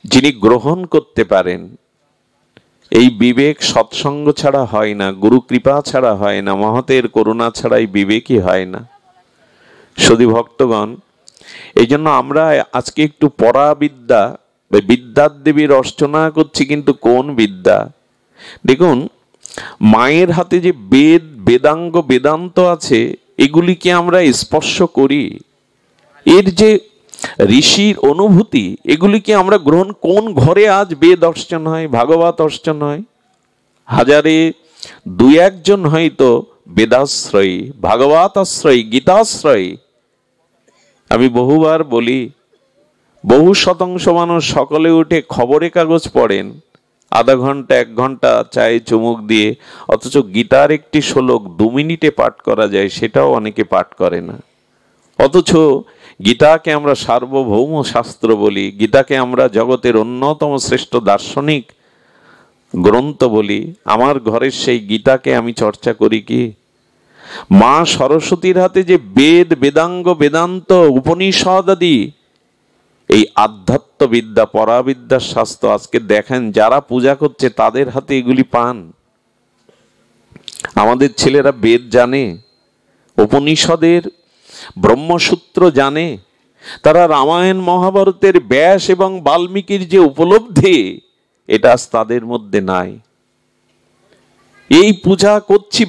A: যিনি গ্রহণ করতে পারেন, এই বিবেক সৎসঙ্গ ছাড়া হয় না, গুরু কৃপা ছাড়া হয় না, মহতের করুণা ছাড়াই বিবেকই হয় না। সদী ভক্তগণ, এই জন্য আমরা আজকে একটু পরাবিদ্যা, বিদ্যার দেবীর অর্চনা করছি, কিন্তু কোন বিদ্যা? দেখুন, মায়ের হাতে যে বেদ, বেদাঙ্গ, বেদান্ত আছে, এগুলিকে আমরা স্পর্শ করি। এর যে ঋষির অনুভূতি, এগুলিকে আমরা গ্রহণ। কোন ঘরে আজ বেদ অর্চন হয়, ভাগবত অর্চন হয়? হাজারে দুই একজন হয়তো বেদাশ্রয়ী, ভাগবত আশ্রয়ী, গীতাশ্রয়ী। আমি বহুবার বলি, বহু শতাংশ মানুষ সকালে উঠে খবরের কাগজ পড়েন, আধা ঘন্টা 1 ঘন্টা চায়ে চুমুক দিয়ে, অথচ গীতার একটি শ্লোক 2 মিনিটে পাঠ করা যায়, সেটাও অনেকে পাঠ করে না। অথচ গীতাকে আমরা সার্বভৌম শাস্ত্র বলি, গীতাকে আমরা জগতের অন্যতম শ্রেষ্ঠ দার্শনিক গ্রন্থ বলি। আমার ঘরের সেই গীতাকে আমি চর্চা করি কি? মা সরস্বতীর হাতে যে বেদ, বেদাঙ্গ, বেদান্ত, উপনিষদ আদি, এই আধ্যাত্মবিদ্যা, পরাবিদ্যার শাস্ত্র, আজকে দেখেন যারা পূজা করছে তাদের হাতে এগুলি পান। আমাদের ছেলেরা বেদ জানে, উপনিষদের ব্রহ্মসূত্র জানে, তারা রামায়ণ মহাভারতের ব্যাস এবং বাল্মীকির যে উপলব্ধি, এটা আজ তাদের মধ্যে নাই। এই পূজা করছি,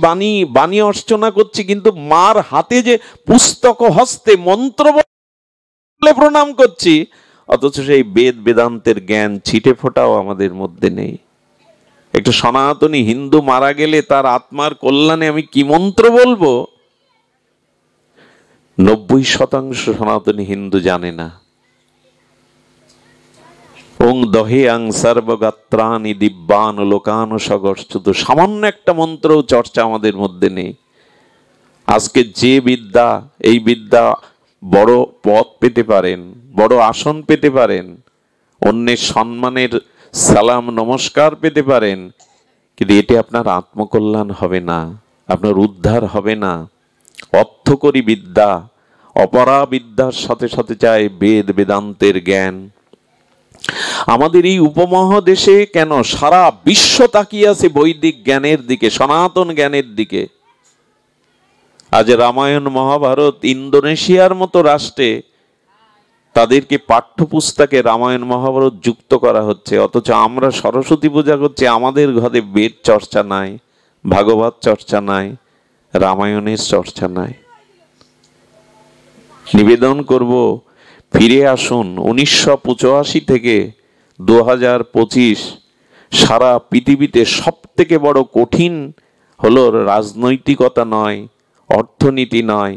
A: বাণী অর্চনা করছি, কিন্তু মার হাতে যে পুস্তক হস্তে মন্ত্র বলে প্রণাম করছি, অথচ সেই বেদ বেদান্তের জ্ঞান ছিটে ফোটাও আমাদের মধ্যে নেই। একটা সনাতনী হিন্দু মারা গেলে তার আত্মার কল্যাণে আমি কি মন্ত্র বলবো? 90% সনাতনী হিন্দু জানে না। ওং দহে আং সর্বগাত্রানি দিব্যান লোকান সগচ্ছুত, সামান্য একটা মন্ত্র চর্চা আমাদের মধ্যে নেই। আজকে যে বিদ্যা, এই বিদ্যা বড় পদ পেতে পারেন, বড় আসন পেতে পারেন, অন্যের সম্মানের সালাম নমস্কার পেতে পারেন, কিন্তু এতে আপনার আত্মকল্যাণ হবে না, আপনার উদ্ধার হবে না। অর্থকরী বিদ্যা, অপরা বিদ্যার সাথে সাথে চাই বেদ বেদান্তের জ্ঞান। আমাদের এই উপমহাদেশে কেন সারা বিশ্ব তাকিয়ে আছে বৈদিক জ্ঞানের দিকে, সনাতন জ্ঞানের দিকে। আজ রামায়ণ মহাভারত ইন্দোনেশিয়ার মতো রাষ্ট্রে তাদেরকে পাঠ্যপুস্তকে রামায়ণ মহাভারত যুক্ত করা হচ্ছে, অথচ আমরা সরস্বতী পূজা করছি, আমাদের ঘরে বেদ চর্চা নাই, ভাগবত চর্চা নাই, রামায়ণের চর্চা নাই। নিবেদন করব, ফিরে আসুন 1985 থেকে 2025, সারা পৃথিবীতে সব থেকে বড় কঠিন হলো রাজনৈতিকতা নয়, অর্থনীতি নয়,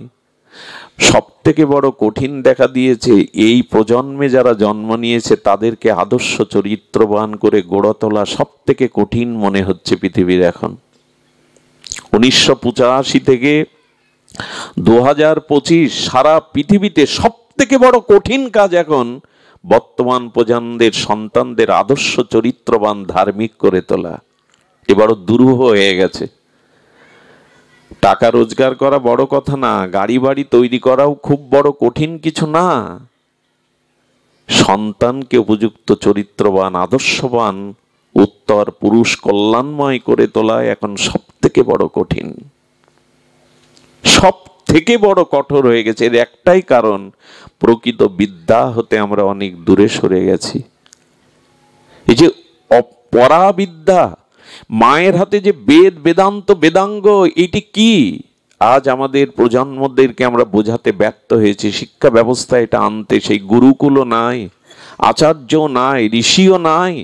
A: সব থেকে বড় কঠিন দেখা দিয়েছে এই প্রজন্মে যারা জন্ম নিয়েছে তাদেরকে আদর্শ চরিত্রবান করে গড়ে তোলা সব থেকে কঠিন মনে হচ্ছে পৃথিবীর এখন। 1985 থেকে 2025 সারা পৃথিবীতে সব থেকে বড় কঠিন কাজ এখন বর্তমান প্রজন্মের সন্তানদের আদর্শ চরিত্রবান ধার্মিক করে তোলা। এ বড় দুরূহ হয়ে গেছে। টাকা রোজগার করা বড় কথা না, গাড়ি বাড়ি তৈরি করাও খুব বড় কঠিন কিছু না, সন্তানকে উপযুক্ত চরিত্রবান, আদর্শবান, উত্তর পুরুষ কল্যাণময় করে তোলা এখন সব থেকে বড় কঠিন, সব থেকে বড় কঠোর হয়ে গেছে। এর একটাই কারণ, প্রকৃত বিদ্যা হতে আমরা অনেক দূরে সরে গেছি। এই যে পরাবিদ্যা, মায়ের হাতে যে বেদ বেদান্ত বেদাঙ্গ, এটি কি আজ আমাদের প্রজন্মদেরকে আমরা বোঝাতে ব্যর্থ হয়েছি। শিক্ষা ব্যবস্থা এটা আনতে, সেই গুরুকুলও নাই, আচার্য নাই, ঋষিও নাই।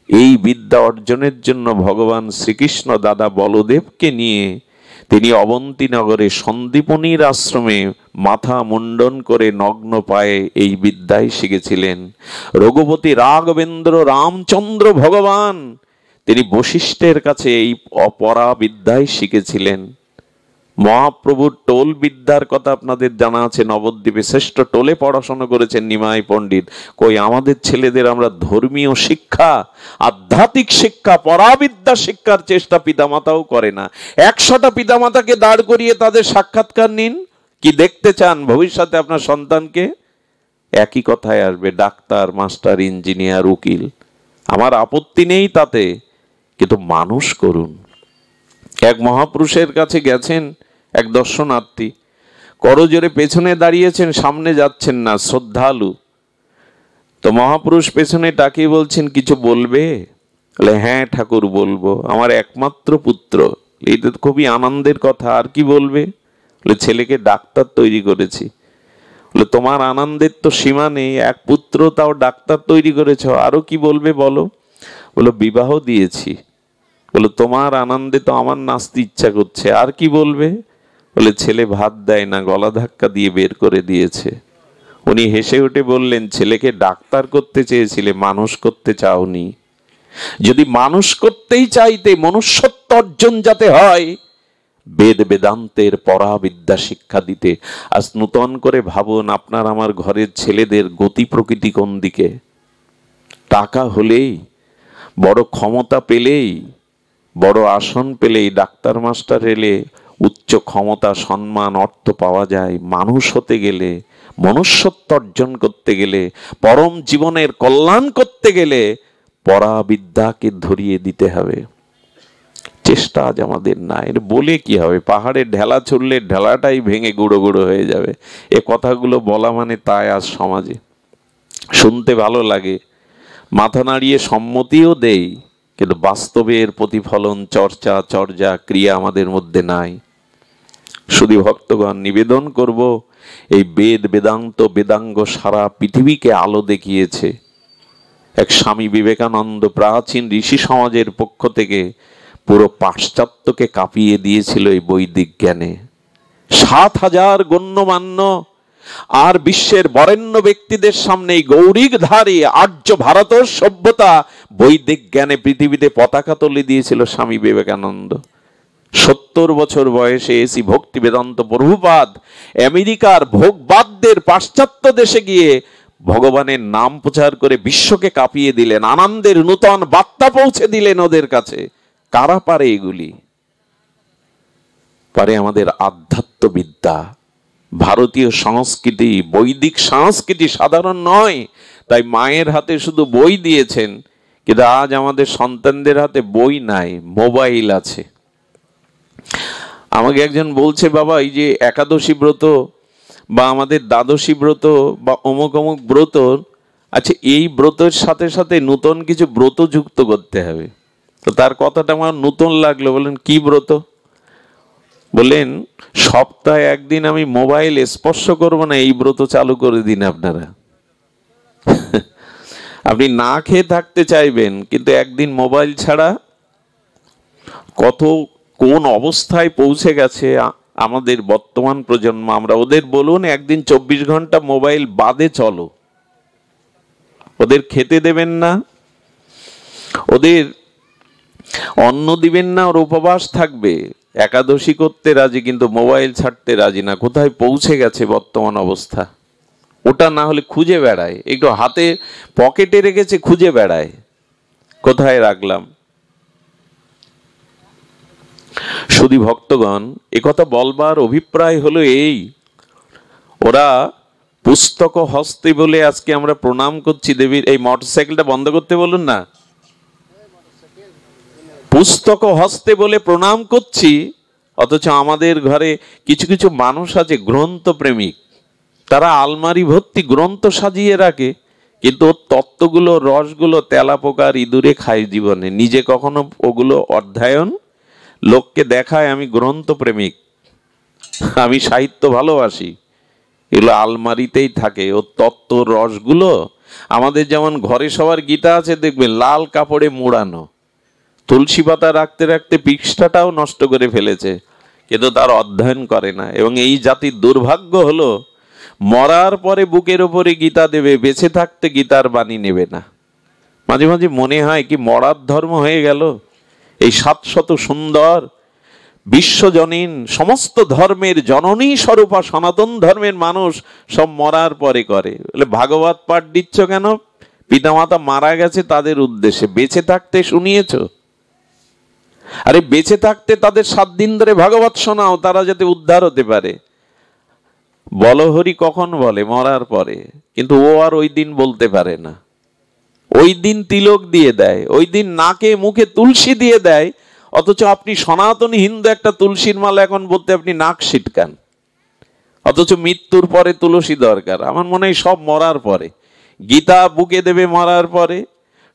A: এই বিদ্যা অর্জনের জন্য ভগবান শ্রীকৃষ্ণ দাদা বলদেবকে নিয়ে তিনি অবন্তীনগরে সন্দীপনীর আশ্রমে মাথা মুন্ডন করে নগ্ন পায়ে এই বিদ্যায় শিখেছিলেন। রঘুপতি রাঘবেন্দ্র রামচন্দ্র ভগবান তিনি বশিষ্ঠের কাছে এই অপরা বিদ্যায় শিখেছিলেন। মহাপ্রভুর টোল বিদ্যার কথা আপনাদের জানা আছে, নবদ্বীপে শ্রেষ্ঠ টোলে পড়াশোনা করেছেন নিমাই পণ্ডিত। কই আমাদের ছেলেদের আমরা ধর্মীয় শিক্ষা, আধ্যাত্মিক শিক্ষা, পরাবিদ্যা শিক্ষার চেষ্টা পিতামাতাও করে না। 100টা পিতামাতাকে দাঁড় করিয়ে তাদের সাক্ষাৎকার নিন, কি দেখতে চান ভবিষ্যতে আপনার সন্তানকে? একই কথায় আসবে, ডাক্তার, মাস্টার, ইঞ্জিনিয়ার, উকিল। আমার আপত্তি নেই তাতে, কিন্তু মানুষ করুন। এক মহাপুরুষের কাছে গেছেন এক দর্শনার্থী, করজোরে পেছনে দাঁড়িয়েছেন, সামনে যাচ্ছেন না, শ্রদ্ধালু। তো মহাপুরুষ পেছনে তাকিয়ে বলছেন, কিছু বলবে? বলে, হ্যাঁ ঠাকুর বলবো, আমার একমাত্র পুত্র। এই তো খুবই আনন্দের কথা, আর কি বলবে? বলে, ছেলেকে ডাক্তার তৈরি করেছি। বলে, তোমার আনন্দের তো সীমা নেই, এক পুত্র তাও ডাক্তার তৈরি করেছ, আরো কি বলবে বলো? বলো, বিবাহ দিয়েছি। বলে, তোমার আনন্দে তো আমার নাচতে ইচ্ছা করছে, আর কি বলবে? বলে, ছেলে ভাত দেয় না, গলা ধাক্কা দিয়ে বের করে দিয়েছে। উনি হেসে উঠে বললেন, ছেলেকে ডাক্তার করতে চেয়েছিলে, মানুষ করতে চাওনি। যদি মানুষ করতেই চাইতে, মনুষ্যত্ব অর্জন যাতে হয়, বেদ বেদান্তের পরাবিদ্যা শিক্ষা দিতে। আজ নূতন করে ভাবুন, আপনার আমার ঘরের ছেলেদের গতি প্রকৃতি কোন দিকে? টাকা হলেই, বড় ক্ষমতা পেলেই, বড় আসন পেলেই, ডাক্তার মাস্টার এলে উচ্চ ক্ষমতা, সম্মান, অর্থ পাওয়া যায়। মানুষ হতে গেলে, মনুষ্যত্ব অর্জন করতে গেলে, পরম জীবনের কল্যাণ করতে গেলে পরাবিদ্যাকে ধরিয়ে দিতে হবে। চেষ্টা আজ আমাদের নাই। বলে কি হবে? পাহাড়ে ঢেলা ছুড়লে ঢেলাটাই ভেঙে গুঁড়ো গুঁড়ো হয়ে যাবে। এ কথাগুলো বলা মানে তাই আজ সমাজে শুনতে ভালো লাগে, মাথা নাড়িয়ে সম্মতিও দেই, কিন্তু বাস্তবে এর প্রতিফলন, চর্চা, চর্যা, ক্রিয়া আমাদের মধ্যে নাই। শুধু ভক্তগণ, নিবেদন করব, এই বেদ বেদান্ত বেদাঙ্গ সারা পৃথিবীকে আলো দেখিয়েছে। এক স্বামী বিবেকানন্দ প্রাচীন ঋষি সমাজের পক্ষ থেকে পুরো পাশ্চাত্যকে কাঁপিয়ে দিয়েছিল এই বৈদিক জ্ঞানে। 7,000 গণ্যমান্য আর বিশ্বের বরেণ্য ব্যক্তিদের সামনে এই গৌরীধারী আর্য ভারতের সভ্যতা বৈদিক জ্ঞানে পৃথিবীতে পতাকা তুলে দিয়েছিল স্বামী বিবেকানন্দ। 70 বছর বয়সে এসি ভক্তি বেদান্ত প্রভুপাদ আমেরিকার ভোগবাদদের পাশ্চাত্য দেশে গিয়ে ভগবানের নাম প্রচার করে বিশ্বকে কাঁপিয়ে দিলেন, আনন্দের নূতন বার্তা পৌঁছে দিলেন ওদের কাছে। কারা পারে এগুলি? পারে আমাদের আধ্যাত্মবিদ্যা, ভারতীয় সংস্কৃতি, বৈদিক সংস্কৃতি সাধারণ নয়। তাই মায়ের হাতে শুধু বই দিয়েছেন, কিন্তু আজ আমাদের সন্তানদের হাতে বই নাই, মোবাইল আছে। আমাকে একজন বলছে, বাবা এই যে একাদশী ব্রত বা আমাদের দ্বাদশী ব্রত বা অমুক অমুক ব্রত, আচ্ছা এই ব্রতের সাথে সাথে নূতন কিছু ব্রত যুক্ত করতে হবে। তো তার কথাটা আমার নূতন লাগলো। বলেন, কি ব্রত? বলেন, সপ্তাহে একদিন আমি মোবাইল স্পর্শ করব না, এই ব্রত চালু করে দিন আপনারা। আপনি না খেয়ে থাকতে চাইবেন, কিন্তু একদিন মোবাইল ছাড়া। কত কোন অবস্থায় পৌঁছে গেছে আমাদের বর্তমান প্রজন্ম। আমরা ওদের বলুন একদিন 24 ঘন্টা মোবাইল বাদে চলো, ওদের খেতে দেবেন না, ওদের অন্ন দিবেন না, ওর উপবাস থাকবে, একাদশী করতে রাজি কিন্তু মোবাইল ছাড়তে রাজি না। কোথায় পৌঁছে গেছে বর্তমান অবস্থা? ওটা না হলে খুঁজে বেড়ায়, একটু হাতে পকেটে রেখেছে, খুঁজে বেড়ায় কোথায় রাখলাম। শুধু ভক্তগণ, একথা বলবার অভিপ্রায় হলো এই, ওরা পুস্তক হস্তে বলে আজকে আমরা প্রণাম করছি দেবীর। এই মোটরসাইকেলটা বন্ধ করতে বলুন না। পুস্তক হস্তে বলে প্রণাম করছি, অথচ আমাদের ঘরে কিছু কিছু মানুষ আছে গ্রন্থ প্রেমিক, তারা আলমারি ভর্তি গ্রন্থ সাজিয়ে রাখে, কিন্তু তত্ত্বগুলো, রসগুলো তেলাপোকার ইঁদুরে খায় জীবনে, নিজে কখনো ওগুলো অধ্যয়ন, লোককে দেখায় আমি গ্রন্থ প্রেমিক, আমি সাহিত্য ভালোবাসি, এগুলো আলমারিতেই থাকে। ও তত্ত্ব রসগুলো আমাদের যেমন ঘরে সবার গীতা আছে দেখবেন লাল কাপড়ে মোড়ানো, তুলসী পাতা রাখতে রাখতে পৃষ্ঠাটাও নষ্ট করে ফেলেছে, কিন্তু তার অধ্যয়ন করে না। এবং এই জাতির দুর্ভাগ্য হলো মরার পরে বুকের ওপরে গীতা দেবে, বেঁচে থাকতে গীতার বাণী নেবে না। মাঝে মাঝে মনে হয় কি মরার ধর্ম হয়ে গেল? এই 700 সুন্দর বিশ্বজনীন সমস্ত ধর্মের জননী স্বরূপা সনাতন ধর্মের মানুষ সব মরার পরে করে। বলে ভাগবত পাঠ দিচ্ছ কেন? পিতামাতা মারা গেছে তাদের উদ্দেশ্যে, বেঁচে থাকতে শুনিয়েছ? আরে বেঁচে থাকতে তাদের 7 দিন ধরে ভাগবত শোনাও, তারা যাতে উদ্ধার হতে পারে। বলহরি কখন বলে? মরার পরে। কিন্তু ও আর ওই দিন বলতে পারে না। ওই দিন তিলক দিয়ে দেয়, ওই দিন নাকে মুখে তুলসী দিয়ে দেয়, অথচ আপনি সনাতনী হিন্দু একটা তুলসীর মালা এখন বলতে আপনি নাক ছিটকান, অথচ মৃত্যুর পরে তুলসী দরকার। আমার মনে হয় সব মরার পরে। গীতা বুকে দেবে মরার পরে,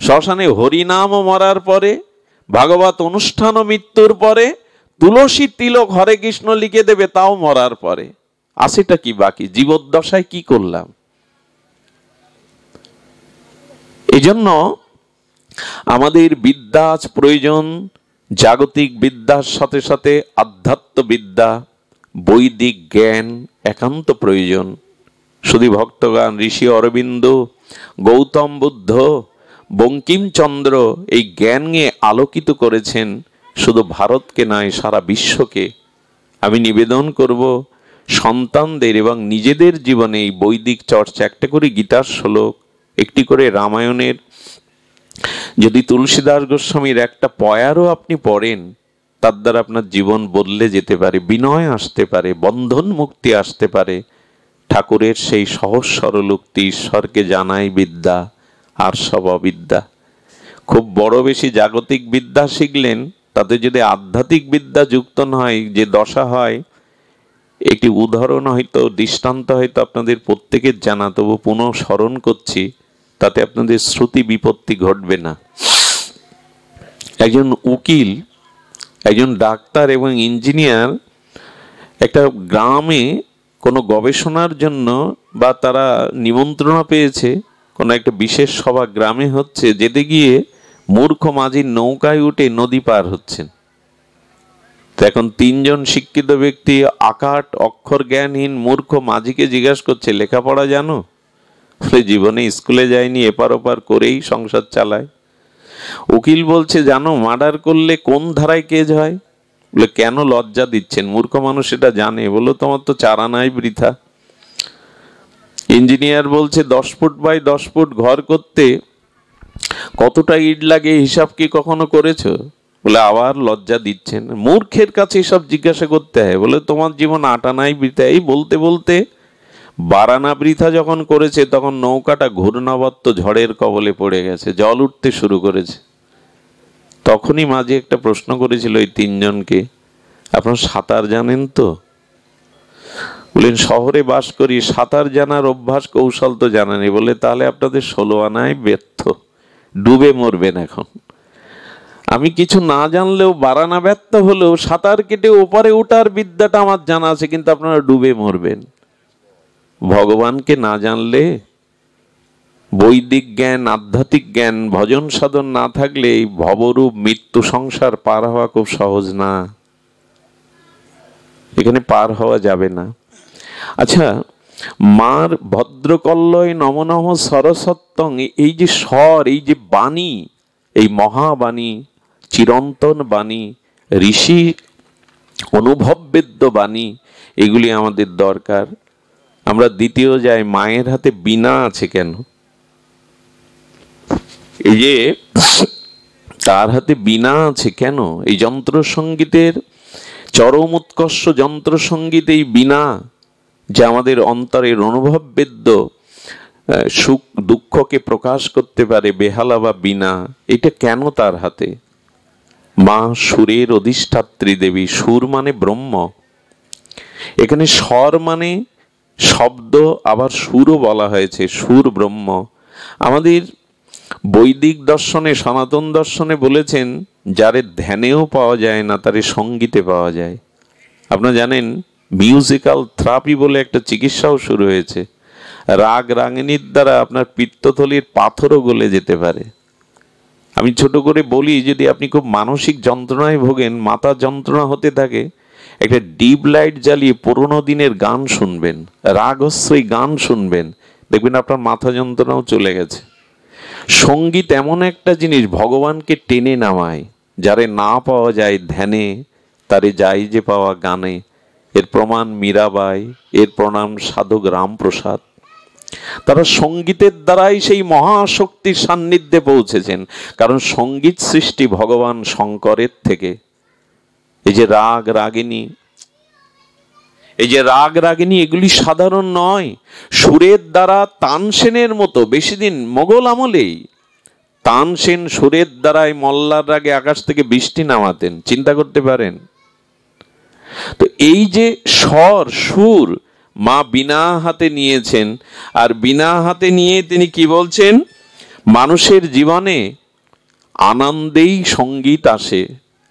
A: শ্মশানে হরিনামও মরার পরে, ভাগবত অনুষ্ঠানও মৃত্যুর পরে, তুলসী তিলক হরে কৃষ্ণ লিখে দেবে তাও মরার পরে। আছেটা কি বাকি? জীবদ্দশায় কি করলাম? এই জন্য আমাদের বিদ্যা আজ প্রয়োজন। জাগতিক বিদ্যার সাথে সাথে আধ্যাত্ম বিদ্যা, বৈদিক জ্ঞান একান্ত প্রয়োজন। শুধু ভক্তগান ঋষি অরবিন্দ, গৌতম বুদ্ধ, বঙ্কিমচন্দ্র এই জ্ঞান নিয়ে আলোকিত করেছেন শুধু ভারতকে নয়, সারা বিশ্বকে। আমি নিবেদন করব সন্তানদের এবং নিজেদের জীবনে এই বৈদিক চর্চা, একটা করে গীতার শ্লোক, একটি করে রামায়ণের, যদি তুলসীদাস গোস্বামীর একটা পয়ারও আপনি পড়েন, তার দ্বারা আপনার জীবন বদলে যেতে পারে, বিনয় আসতে পারে, বন্ধন মুক্তি আসতে পারে। ঠাকুরের সেই সহজ সরল উক্তি, ঈশ্বরকে জানাই বিদ্যা আর সব অবিদ্যা। খুব বড় বেশি জাগতিক বিদ্যা শিখলেন, তাতে যদি আধ্যাত্মিক বিদ্যা যুক্ত নয়, যে দশা হয়, একটি উদাহরণ হয়তো, দৃষ্টান্ত হয়তো আপনাদের প্রত্যেকের জানা, তবু পুনঃ স্মরণ করছি, তাতে আপনাদের শ্রুতি বিপত্তি ঘটবে না। একজন উকিল, একজন ডাক্তার এবং ইঞ্জিনিয়ার একটা গ্রামে কোনো গবেষণার জন্য বা তারা নিমন্ত্রণ পেয়েছে, কোনো একটা বিশেষ সভা গ্রামে হচ্ছে, যেতে গিয়ে মূর্খ মাঝির নৌকায় উঠে নদী পার হচ্ছেন। তো এখন 3 জন শিক্ষিত ব্যক্তি আকাট অক্ষর জ্ঞানহীন মূর্খ মাঝিকে জিজ্ঞাসা করছে, লেখাপড়া জানো? জীবনে স্কুলে যায়নি, এপার ওপার করেই সংসার চালায়। উকিল বলছে, জানো মার্ডার করলে কোন ধারায় কেস হয়? বলে, কেন লজ্জা দিচ্ছেন? মূর্খ মানুষ এটা জানে। বললো, তোমার তো চারা নাই বৃথা। ইঞ্জিনিয়ার বলছে, 10 ফুট বাই 10 ফুট ঘর করতে কতটা ইট লাগে হিসাব কি কখনো করেছো? বলে, আবার লজ্জা দিচ্ছেন। মূর্খের কাছে সব জিজ্ঞাসা করতে হয়। বলে, তোমার জীবন আটা নাই বৃথা। এই বলতে বলতে বারানা বৃথা যখন করেছে, তখন নৌকাটা ঘূর্ণাবর্ত ঝড়ের কবলে পড়ে গেছে, জল উঠতে শুরু করেছে। তখনই মাঝে একটা প্রশ্ন করেছিল এই 3 জনকে, আপনারা সাঁতার জানেন তো? বললেন, শহরে বাস করি, সাঁতার জানার অভ্যাস কৌশল তো জানা নেই। বলে, তাহলে আপনাদের 16 আনায় ব্যর্থ, ডুবে মরবেন। এখন আমি কিছু না জানলেও, বারানা ব্যর্থ হলেও, সাঁতার কেটে ওপারে ওঠার বিদ্যাটা আমার জানা আছে, কিন্তু আপনারা ডুবে মরবেন। ভগবানকে না জানলে, বৈদিক জ্ঞান, আধ্যাত্মিক জ্ঞান, ভজন সাধন না থাকলে এই ভবরূপ মৃত্যু সংসার পার হওয়া খুব সহজ না। এখানে পার হওয়া যাবে না। আচ্ছা, মার ভদ্রকল্লয় নম নম সরস্বত্যং, এই যে স্বর, এই যে বাণী, এই মহাবাণী, চিরন্তন বাণী, ঋষি অনুভববেদ্য বাণী, এগুলি আমাদের দরকার। আমরা দ্বিতীয় যাই, মায়ের হাতে বীণা আছে কেন? এই যে তার হাতে বীণা আছে কেন? এই যন্ত্র সঙ্গীতের চরম উৎকর্ষ যন্ত্র সঙ্গীত এই বীণা, যা আমাদের অন্তরের অনুভববেদ্য সুখ দুঃখকে প্রকাশ করতে পারে, বেহালা বা বীণা, এটা কেন তার হাতে? মা সুরের অধিষ্ঠাত্রী দেবী। সুর মানে ব্রহ্ম। এখানে স্বর মানে শব্দ, আবার সুরও বলা হয়েছে, সুর ব্রহ্ম। আমাদের বৈদিক দর্শনে, সনাতন দর্শনে বলেছেন, যারে ধ্যানেও পাওয়া যায় না, তারে সঙ্গীতে পাওয়া যায়। আপনারা জানেন মিউজিক্যাল থেরাপি বলে একটা চিকিৎসাও শুরু হয়েছে। রাগ রাগিনীর দ্বারা আপনার পিত্তথলির পাথরও গলে যেতে পারে। আমি ছোট করে বলি, যদি আপনি খুব মানসিক যন্ত্রণায় ভোগেন, মাথা যন্ত্রণা হতে থাকে, একটা ডিপ লাইট জ্বালিয়ে পুরোনো দিনের গান শুনবেন, রাগস্বই গান শুনবেন, দেখবেন আপনার মাথা যন্ত্রণাও চলে গেছে। সঙ্গীত এমন একটা জিনিস ভগবানকে টেনে নামায়, যারে না পাওয়া যায় ধ্যানে, তারে যাই যে পাওয়া গানে, এর প্রমাণ মীরাবাই, এর প্রমাণ সাধক রামপ্রসাদ। তারা সঙ্গীতের দ্বারাই সেই মহাশক্তির সান্নিধ্যে পৌঁছেছেন। কারণ সঙ্গীত সৃষ্টি ভগবান শঙ্করের থেকে। এই যে রাগ রাগিনী, এগুলি সাধারণ নয়। সুরের দ্বারা তানসেনের মতো, বেশি দিন মোগল আমলেই তানসেন সুরের দ্বারাই মল্লার রাগে আকাশ থেকে বৃষ্টি নামাতেন, চিন্তা করতে পারেন। তো এই যে স্বর সুর মা বিনা হাতে নিয়েছেন, আর বিনা হাতে নিয়ে তিনি কি বলছেন, মানুষের জীবনে আনন্দেই সঙ্গীত আসে,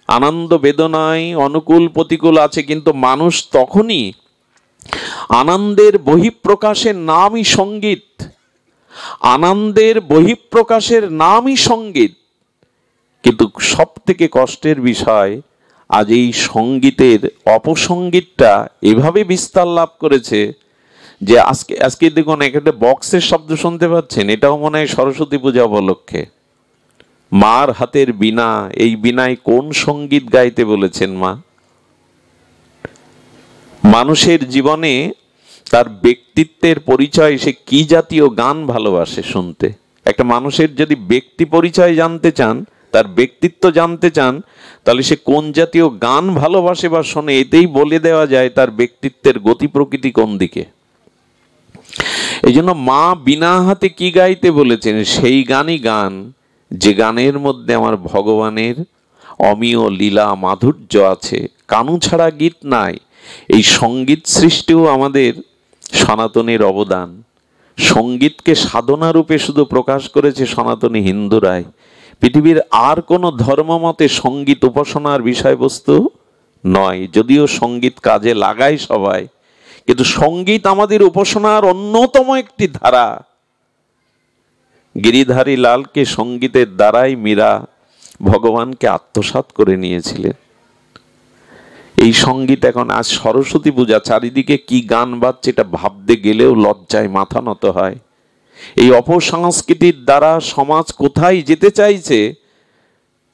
A: আনন্দ বেদনায় অনুকূল প্রতিকূল আছে, কিন্তু মানুষ তখনই আনন্দের বহিঃপ্রকাশের নামই সঙ্গীত, আনন্দের বহিঃপ্রকাশের নামই সঙ্গীত। কিন্তু সব থেকে কষ্টের বিষয়, আজ এই সঙ্গীতের অপসঙ্গীতটা এভাবে বিস্তার লাভ করেছে যে আজকে দেখুন একটা বক্সের শব্দ শুনতে পাচ্ছেন, এটাও মনে হয় সরস্বতী পূজা উপলক্ষে। মার হাতের বীণা, এই বীণায় কোন সঙ্গীত গাইতে বলেছেন মা? মানুষের জীবনে তার ব্যক্তিত্বের পরিচয়, সে কি জাতীয় গান ভালোবাসে শুনতে। একটা মানুষের যদি ব্যক্তি পরিচয় জানতে চান, তার ব্যক্তিত্ব জানতে চান, তাহলে সে কোন জাতীয় গান ভালোবাসে বা শোনে, এতেই বলে দেওয়া যায় তার ব্যক্তিত্বের গতি প্রকৃতি কোন দিকে। এই জন্য মা বিনা হাতে কি গাইতে বলেছেন, সেই গানই গান যে গানের মধ্যে আমার ভগবানের অমীয় লীলা মাধুর্য আছে। কানু ছাড়া গীত নাই। এই সঙ্গীত সৃষ্টিও আমাদের সনাতনের অবদান। সঙ্গীতকে সাধনা রূপে শুধু প্রকাশ করেছে সনাতনী হিন্দুরাই। পৃথিবীর আর কোনো ধর্মমতে সঙ্গীত উপাসনার বিষয়বস্তু নয়, যদিও সঙ্গীত কাজে লাগায় সবাই, কিন্তু সঙ্গীত আমাদের উপাসনার অন্যতম একটি ধারা। গিরিধারী লালকে সঙ্গীতের দ্বারাই মীরা ভগবানকে আত্মসাৎ করে নিয়েছিলেন। এই সঙ্গীত এখন, আজ সরস্বতী পূজা, চারিদিকে কি গান বাজছে এটা ভাবতে গেলেও লজ্জায় মাথা নত হয়। এই অপসংস্কৃতির দ্বারা সমাজ কোথায় যেতে চাইছে,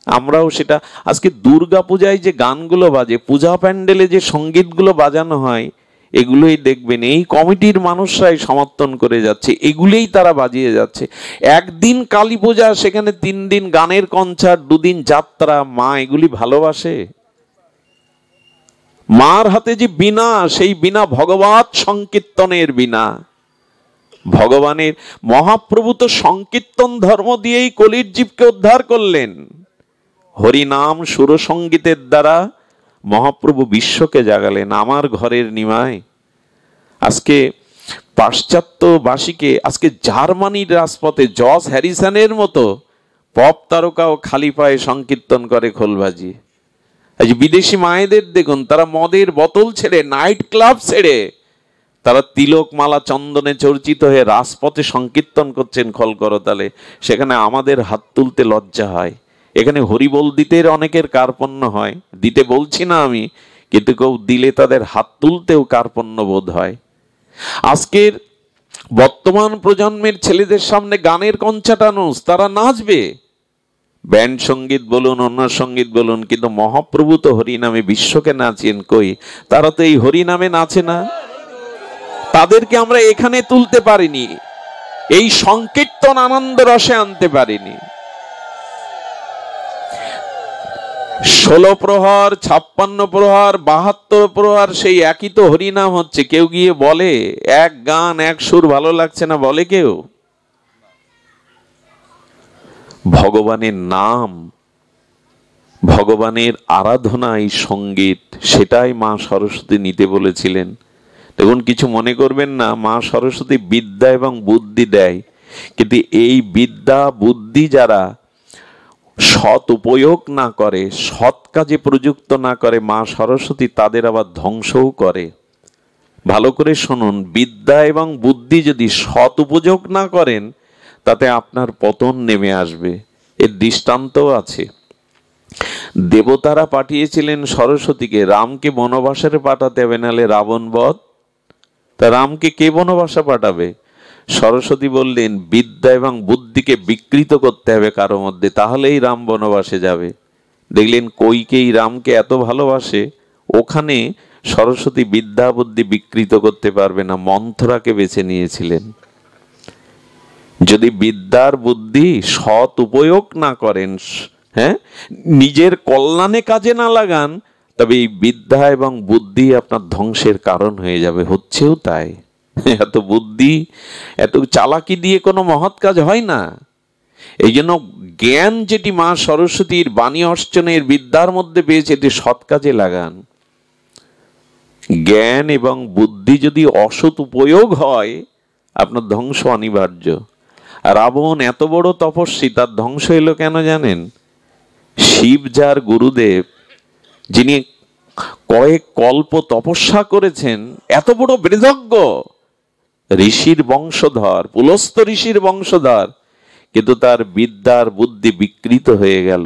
A: আমরাও সেটা। আজকে দুর্গা পূজায় যে গানগুলো বাজে, পূজা প্যান্ডেলে যে সঙ্গীতগুলো বাজানো হয়, এগুলোই দেখবেন এই কমিটির মানুষরাই সমর্থন করে যাচ্ছে, এগুলোই তারা বাজিয়ে যাচ্ছে। একদিন কালী পূজা, সেখানে 3 দিন গানের কনসার্ট, 2 দিন যাত্রা। মা এগুলি ভালোবাসে? মার হাতে যে বীণা, সেই বীণা ভগবত সংকীর্তনের বীণা। ভগবানের মহাপ্রভু তো সংকীর্তন ধর্ম দিয়েই কলির জীবকে উদ্ধার করলেন। হরিনাম সুরসঙ্গীতের দ্বারা মহাপ্রভু বিশ্বকে জাগালেন। আমার ঘরের নিমায় আজকে পাশ্চাত্যবাসীকে, আজকে জার্মানির রাজপথে জর্জ হ্যারিসনের মতো পপ তারকাও খালি পায়ে সংকীর্তন করে খোলবাজি। আজ বিদেশি মায়েদের দেখুন, তারা মদের বোতল ছেড়ে, নাইট ক্লাব ছেড়ে, তারা তিলক মালা চন্দনে চর্চিত হয়ে রাজপথে সংকীর্তন করছেন খোল করতালে। সেখানে আমাদের হাত তুলতে লজ্জা হয়। এখানে হরিবোল দিতে অনেকের কার্পণ্য হয়, দিতে বলছি না আমি, কিন্তু কেউ দিলে তাদের হাত তুলতেও কার্পণ্য বোধ হয়। আজকের বর্তমান প্রজন্মের ছেলেদের সামনে গানের কনসার্ট আনুস, তারা নাচবে, ব্যান্ড সঙ্গীত বলুন, অন্য সঙ্গীত বলুন, কিন্তু মহাপ্রভু তো হরিনামে বিশ্বকে নাচেন। কই, তারা তো এই হরিনামে নাচে না। তাদেরকে আমরা এখানে তুলতে পারিনি, এই সংকীর্তন আনন্দ রসে আনতে পারিনি। 16 প্রহর, 56 প্রহর, 72 প্রহর সেই একই তো হরিনাম হচ্ছে। কেউ গিয়ে বলে এক গান এক সুর ভালো লাগছে না, বলে কেউ? ভগবানের নাম, ভগবানের আরাধনা, এই সঙ্গীত, সেটাই মা সরস্বতী নিতে বলেছিলেন। দেখুন, কিছু মনে করবেন না, মা সরস্বতী বিদ্যা এবং বুদ্ধি দেয়, কিন্তু এই বিদ্যা বুদ্ধি যারা সৎ উপয়োগ না করে, সৎ কাজে প্রযুক্ত না করে, মা সরস্বতী তাদের আবার ধ্বংসও করে। ভালো করে শুনুন, বিদ্যা এবং বুদ্ধি যদি সৎ উপযোগ না করেন, তাতে আপনার পতন নেমে আসবে। এর দৃষ্টান্তও আছে। দেবতারা পাঠিয়েছিলেন সরস্বতীকে রামকে বনবাসে পাঠাতে হবে, নাহলে রাবণ বধ। তা রামকে কে বনবাসে পাঠাবে? সরস্বতী বললেন বিদ্যা এবং বুদ্ধিকে বিকৃত করতে হবে কারো মধ্যে, তাহলেই রাম বনবাসে যাবে। দেখলেন কইকেই রামকে এত ভালোবাসে, ওখানে সরস্বতী বিদ্যা বুদ্ধি বিকৃত করতে পারবে না, মন্থরাকে বেছে নিয়েছিলেন। যদি বিদ্যার বুদ্ধি সৎ উপয়োগ না করেন, হ্যাঁ, নিজের কল্যাণে কাজে না লাগান, তবে এই বিদ্যা এবং বুদ্ধি আপনার ধ্বংসের কারণ হয়ে যাবে। হচ্ছেও তাই। এত বুদ্ধি, এত চালাকি দিয়ে কোনো মহৎ কাজ হয় না। এই জন্য জ্ঞান যেটি মা সরস্বতীর বাণী অর্চনের বিদ্যার মধ্যে পেয়েছে, এটি সৎ কাজে লাগান। জ্ঞান এবং বুদ্ধি যদি অসৎ উপয়োগ হয়, আপনার ধ্বংস অনিবার্য। রাবণ এত বড় তপস্বী, তার ধ্বংস এলো কেন জানেন? শিব যার গুরুদেব, যিনি কয়েক কল্প তপস্যা করেছেন, এত বড় বৃদ্ধজ্ঞ, ঋষির বংশধর, পুলস্ত ঋষির বংশধর, কিন্তু তার বিদ্যার বুদ্ধি বিকৃত হয়ে গেল।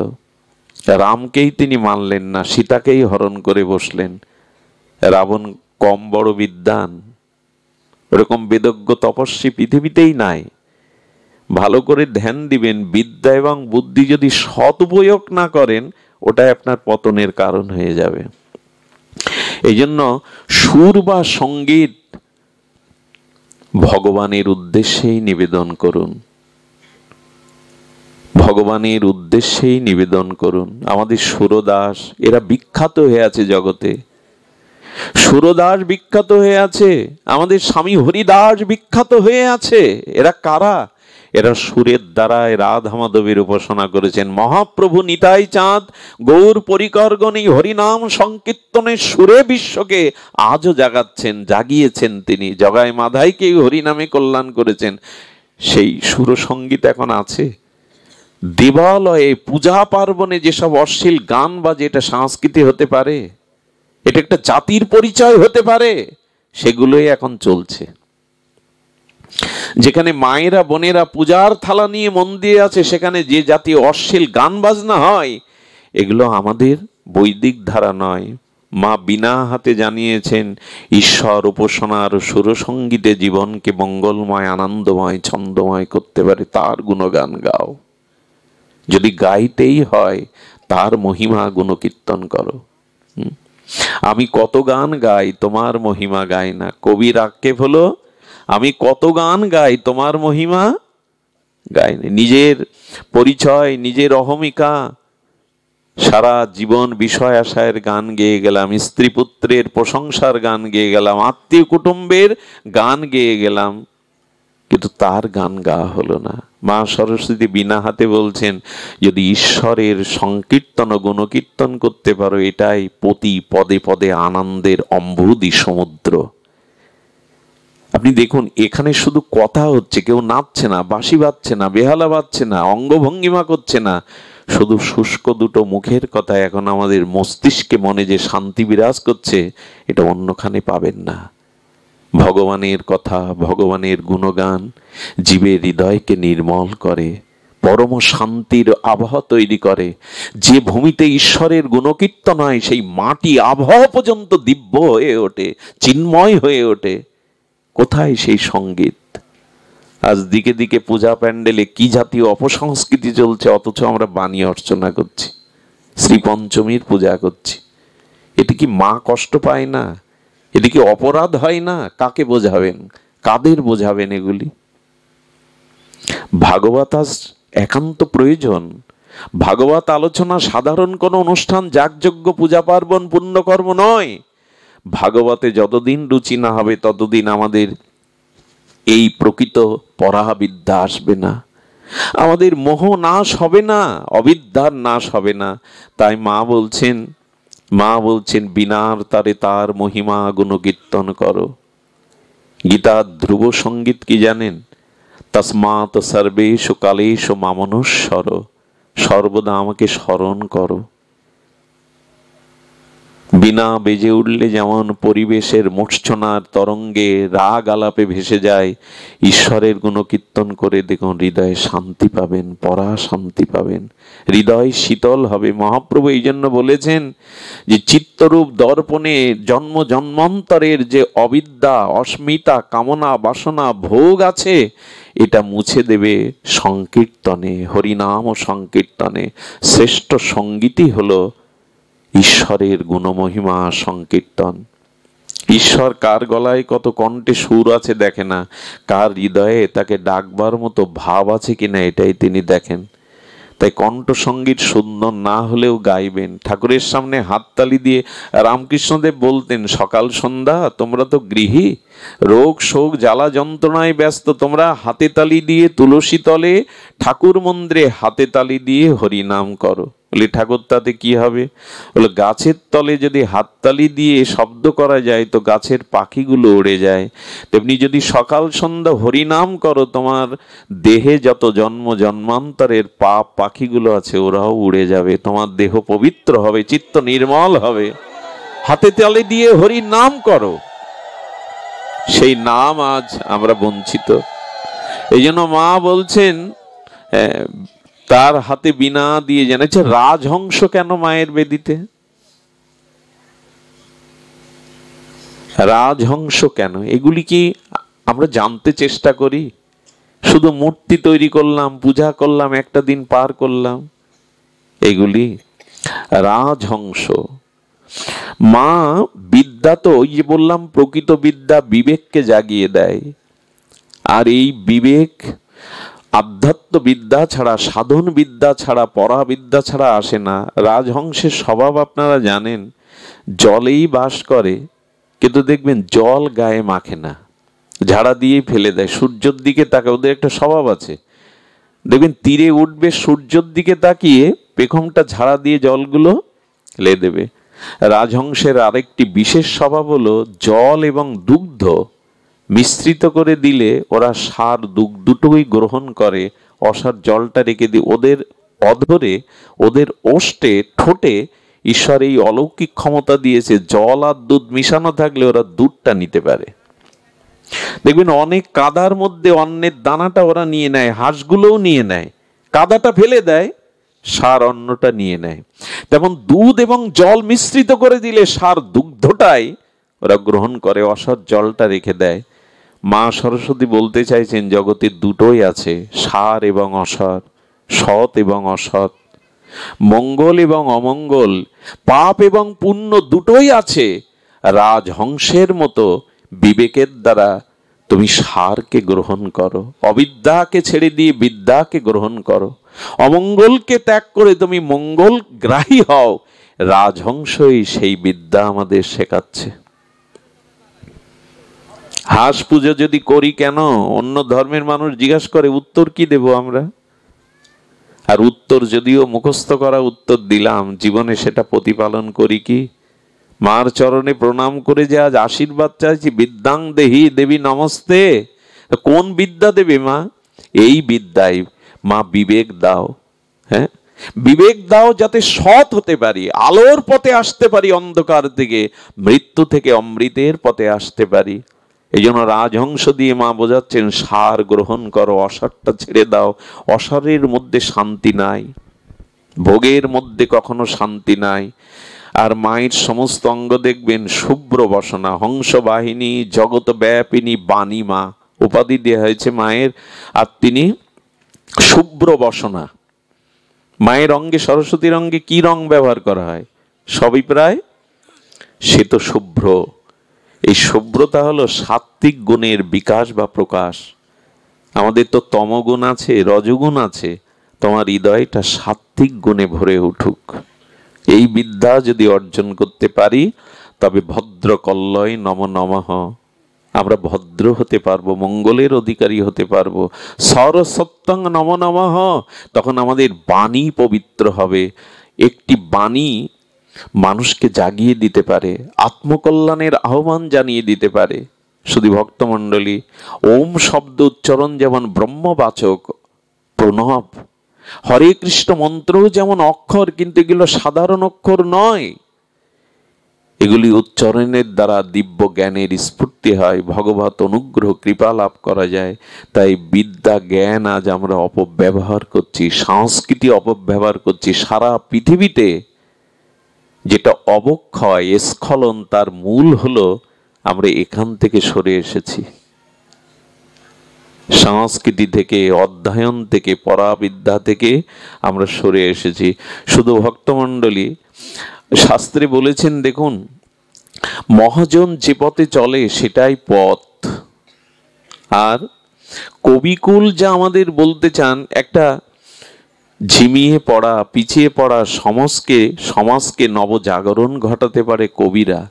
A: রামকেই তিনি মানলেন না, সীতাকেই হরণ করে বসলেন। রাবণ কম বড় বিদ্বান? ওরকম বেদজ্ঞ তপস্বী পৃথিবীতেই নাই। ভালো করে ধ্যান দিবেন, বিদ্যা এবং বুদ্ধি যদি সৎ উপয়োগ না করেন, ওটাই আপনার পতনের কারণ হয়ে যাবে। এই জন্য সুর বা সঙ্গীত ভগবানের উদ্দেশ্যেই নিবেদন করুন, ভগবানের উদ্দেশ্যেই নিবেদন করুন। আমাদের সুরদাস, এরা বিখ্যাত হয়ে আছে জগতে। সুরদাস বিখ্যাত হয়ে আছে, আমাদের স্বামী হরিদাস বিখ্যাত হয়ে আছে। এরা কারা? এরা সুরের দ্বারায় রাধা মাধবের উপাসনা করেছেন। মহাপ্রভু নিতাই চাঁদ গৌর পরিকরগণ এই হরিনাম সংকীর্তনের সুরে বিশ্বকে আজও জাগাচ্ছেন, জাগিয়েছেন তিনি। জগায় মাধাইকে হরিনামে কল্যাণ করেছেন। সেই সুর সঙ্গীত এখন আছে? দেবালয়ে পূজা পার্বণে যেসব অশ্লীল গান বাজে, এটা সংস্কৃতি হতে পারে? এটা একটা জাতির পরিচয় হতে পারে? সেগুলোই এখন চলছে। যেখানে মায়েরা বোনেরা পূজার থালা নিয়ে মন্দিরে আছে, সেখানে যে জাতীয় অশ্লীল গান বাজনা হয়, এগুলো আমাদের বৈদিক ধারা নয়। মা বিনা হাতে জানিয়েছেন, ঈশ্বর উপাসনার সুরসঙ্গীতে জীবনকে মঙ্গলময়, আনন্দময়, ছন্দময় করতে পারে। তার গুণগান গাও। যদি গাইতেই হয়, তার মহিমা গুণকীর্তন করো। আমি কত গান গাই, তোমার মহিমা গাই না। কবির আক্ষেপ হলো, আমি কত গান গাই, তোমার মহিমা গাই না। নিজের পরিচয়, নিজের অহমিকা, সারা জীবন বিষয় আশায়ের গান গেয়ে গেলাম, স্ত্রী পুত্রের প্রশংসার গান গেয়ে গেলাম, আত্মীয় কুটুম্বের গান গেয়ে গেলাম, কিন্তু তার গান গাওয়া হলো না। মা সরস্বতী বিনা হাতে বলছেন, যদি ঈশ্বরের সংকীর্তন ও গুণকীর্তন করতে পারো, এটাই প্রতি পদে পদে আনন্দের অম্বুদি সমুদ্র। আপনি দেখুন, এখানে শুধু কথা হচ্ছে, কেউ নাচছে না, বাঁশি বাজছে না, বেহালা বাজছে না, অঙ্গভঙ্গিমা করছে না, শুধু শুষ্ক দুটো মুখের কথা। এখন আমাদের মস্তিষ্কে মনে যে শান্তি বিরাজ করছে, এটা অন্যখানে পাবেন না। ভগবানের কথা, ভগবানের গুণগান জীবের হৃদয়কে নির্মল করে, পরম শান্তির আবহাওয়া তৈরি করে। যে ভূমিতে ঈশ্বরের গুণকীর্তন হয়, সেই মাটি আবহাওয়া পর্যন্ত দিব্য হয়ে ওঠে, চিন্ময় হয়ে ওঠে। কোথায় সেই সঙ্গীত? আজ দিকে দিকে পূজা প্যান্ডেলে কি জাতীয় অপসংস্কৃতি চলছে, অথচ আমরা বাণী অর্চনা করছি, শ্রী পঞ্চমীর পূজা করছি। এতে কি মা কষ্ট পায় না? এদিকে অপরাধ হয় না? কাকে বোঝাবেন, কাদের বোঝাবেন এগুলি? ভাগবত আজ একান্ত প্রয়োজন। ভাগবত আলোচনা সাধারণ কোনো অনুষ্ঠান, যাগযজ্ঞ, পূজা পার্বণ, পুণ্যকর্ম নয়। ভাগবতে যতদিন রুচি না হবে, ততদিন আমাদের এই প্রকৃত পরাবিদ্যা আসবে না, আমাদের মোহ নাশ হবে না, অবিদ্যার নাশ হবে না। তাই মা বলছেন বিনার তারে তার মহিমা গুণকীর্তন করো। গীতার ধ্রুব সঙ্গীত কি জানেন? তস্মাৎ সর্বেষু কালেষু মামনুস্মর, সর্বদা আমাকে স্মরণ করো। বিনা বেজে উঠলে যেমন পরিবেশের মূর্ছনার তরঙ্গে রাগ আলাপে ভেসে যায়, ঈশ্বরের গুণকীর্তন করে দেখুন, হৃদয়ে শান্তি পাবেন, পরা শান্তি পাবেন, হৃদয় শীতল হবে। মহাপ্রভু এই জন্য বলেছেন যে চিত্তরূপ দর্পণে জন্ম জন্মান্তরের যে অবিদ্যা, অস্মিতা, কামনা, বাসনা, ভোগ আছে, এটা মুছে দেবে সংকীর্তনে, হরিনাম ও সংকীর্তনে। শ্রেষ্ঠ সঙ্গীতই হলো ঈশ্বরের গুণমহিমা সংকীর্তন। ঈশ্বর কার গলায় কত কণ্ঠে সুর আছে দেখে না, কার হৃদয়ে তাকে ডাকবার মতো ভাব আছে কিনা এটাই তিনি দেখেন। তাই কণ্ঠ সঙ্গীত সুন্দর না হলেও গাইবেন। ঠাকুরের সামনে হাততালি দিয়ে রামকৃষ্ণদেব বলতেন, সকাল সন্ধ্যা তোমরা তো গৃহী, রোগ শোক জ্বালা যন্ত্রণায় ব্যস্ত, তোমরা হাতে তালি দিয়ে তুলসী তলে ঠাকুর মন্দিরে হাতে তালি দিয়ে হরিনাম করো। বলে ঠাকুর তাতে কি হবে? বলে গাছের তলে যদি হাততালি দিয়ে শব্দ করা যায় তো গাছের পাখিগুলো উড়ে যায়, তেমনি যদি সকাল সন্ধ্যা হরিনাম করো তোমার দেহে যত জন্ম জন্মান্তরের পাপ পাখিগুলো আছে ওরাও উড়ে যাবে, তোমার দেহ পবিত্র হবে, চিত্ত নির্মল হবে। হাতে তালি দিয়ে হরিনাম করো, সেই নাম আজ আমরা বঞ্চিত। এই জন্য মা বলছেন তার হাতে বীণা দিয়ে জেনেছে। রাজহংস কেন মায়ের বেদিতে? রাজহংস কেন? এগুলি কি আমরা জানতে চেষ্টা করি? শুধু মূর্তি তৈরি করলাম, পূজা করলাম, একটা দিন পার করলাম, এগুলি রাজহংস। মা বিদ্যা তো ওই যে বললাম প্রকৃত বিদ্যা বিবেককে জাগিয়ে দেয়, আর এই বিবেক আধ্যাত্ম বিদ্যা ছাড়া, সাধন বিদ্যা ছাড়া, পরাবিদ্যা ছাড়া আসে না। রাজহংসের স্বভাব আপনারা জানেন, জলেই বাস করে, কিন্তু দেখবেন জল গায়ে মাখে না, ঝাড়া দিয়ে ফেলে দেয়। সূর্যের দিকে তাকায়, ওদের একটা স্বভাব আছে, দেখবেন তীরে উঠবে, সূর্যের দিকে তাকিয়ে পেখমটা ঝাড়া দিয়ে জলগুলো ফেলে দেবে। রাজহংসের আরেকটি বিশেষ স্বভাব হলো জল এবং দুগ্ধ মিশ্রিত করে দিলে ওরা সার দুটোই গ্রহণ করে, অসার জলটা রেখে দিয়ে ওদের অধরে, ওদের ওষ্ঠে, ঠোঁটে ঈশ্বর এই অলৌকিক ক্ষমতা দিয়েছে, জল আর দুধ মিশানো থাকলে ওরা দুধটা নিতে পারে। দেখবেন অনেক কাদার মধ্যে অন্নের দানাটা ওরা নিয়ে নেয়, হাঁসগুলোও নিয়ে নেয়, কাদাটা ফেলে দেয়, সার অন্নটা নিয়ে নেয়। তেমন দুধ এবং জল মিশ্রিত করে দিলে সার দুগ্ধটাই ওরা গ্রহণ করে, অসার জলটা রেখে দেয়। মা সরস্বতী বলতে চাইছেন জগতে দুটোই আছে, সার এবং অসার, সৎ এবং অসৎ, মঙ্গল এবং অমঙ্গল, পাপ এবং পুণ্য দুটোই আছে। রাজহংসের মতো বিবেকের দ্বারা তুমি সারকে গ্রহণ করো, অবিদ্যাকে ছেড়ে দিয়ে বিদ্যাকে গ্রহণ করো, অমঙ্গলকে ত্যাগ করে তুমি মঙ্গল গ্রাহী হও। রাজহংসই সেই বিদ্যা আমাদের শেখাচ্ছে। হাঁস পুজো যদি করি কেন, অন্য ধর্মের মানুষ জিজ্ঞাসা করে, উত্তর কি দেব আমরা? আর উত্তর যদিও মুখস্থ করা উত্তর দিলাম, জীবনে সেটা প্রতিপালন করি কি? মার চরণে প্রণাম করে যে আজ আশীর্বাদ চাইছি, বিদ্যাং দেহি দেবী নমস্তে। কোন বিদ্যা দেবে মা? এই বিদ্যায় মা বিবেক দাও। হ্যাঁ, বিবেক দাও যাতে সৎ হতে পারি, আলোর পথে আসতে পারি, অন্ধকার থেকে, মৃত্যু থেকে অমৃতের পথে আসতে পারি। এই জন্য রাজহংস দিয়ে মা বোঝাচ্ছেন, সার গ্রহণ করো, অসারটা ছেড়ে দাও। অসারের মধ্যে শান্তি নাই, ভোগের মধ্যে কখনো শান্তি নাই। আর মায়ের সমস্ত অঙ্গ দেখবেন শুভ্র বসনা, হংস বাহিনী, জগৎ ব্যাপিনী বাণী মা উপাধি দেওয়া হয়েছে মায়ের, আর তিনি শুভ্র বসনা। মায়ের অঙ্গে, সরস্বতীর অঙ্গে কি রং ব্যবহার করা হয়? সবই প্রায় শ্বেত শুভ্র। এই শুভ্রতা হলো সাত্ত্বিক গুণের বিকাশ বা প্রকাশ। আমাদের তো তমগুণ আছে, রজগুণ আছে, তোমার হৃদয়টা সাত্ত্বিক গুণে ভরে উঠুক। এই বিদ্যা যদি অর্জন করতে পারি তবে ভদ্র কল্লয় নম নমঃ, আমরা ভদ্র হতে পারবো, মঙ্গলের অধিকারী হতে পারবো। সরসত্যং নম নমঃ, তখন আমাদের বাণী পবিত্র হবে। একটি বাণী মানুষকে জাগিয়ে দিতে পারে, আত্মকল্যাণের আহ্বান জানিয়ে দিতে পারে। শুধু ভক্তমণ্ডলী, ওম শব্দ উচ্চারণ যেমন ব্রহ্মবাচক প্রণব, হরে কৃষ্ণ মন্ত্র যেমন অক্ষর, কিন্তু এগুলো সাধারণ অক্ষর নয়, এগুলি উচ্চারণের দ্বারা দিব্য জ্ঞানের স্ফূর্তি হয়, ভগবত অনুগ্রহ কৃপা লাভ করা যায়। তাই বিদ্যা জ্ঞান আজ আমরা অপব্যবহার করছি, সংস্কৃতি অপব্যবহার করছি। সারা পৃথিবীতে যেটা অবক্ষয়, স্খলন, তার মূল হলো আমরা এখান থেকে সরে এসেছি। সংস্কৃতি থেকে, অধ্যয়ন থেকে, পরাবিদ্যা থেকে আমরা সরে এসেছি। শুধু ভক্তমণ্ডলী, শাস্ত্রে বলেছেন, দেখুন, মহাজন যে পথে চলে সেটাই পথ। আর কবিকুল যা আমাদের বলতে চান, একটা ঝিমিয়ে পড়া, পিছিয়ে পড়া সমাজকে নবজাগরণ ঘটাতে পারে কবিরা।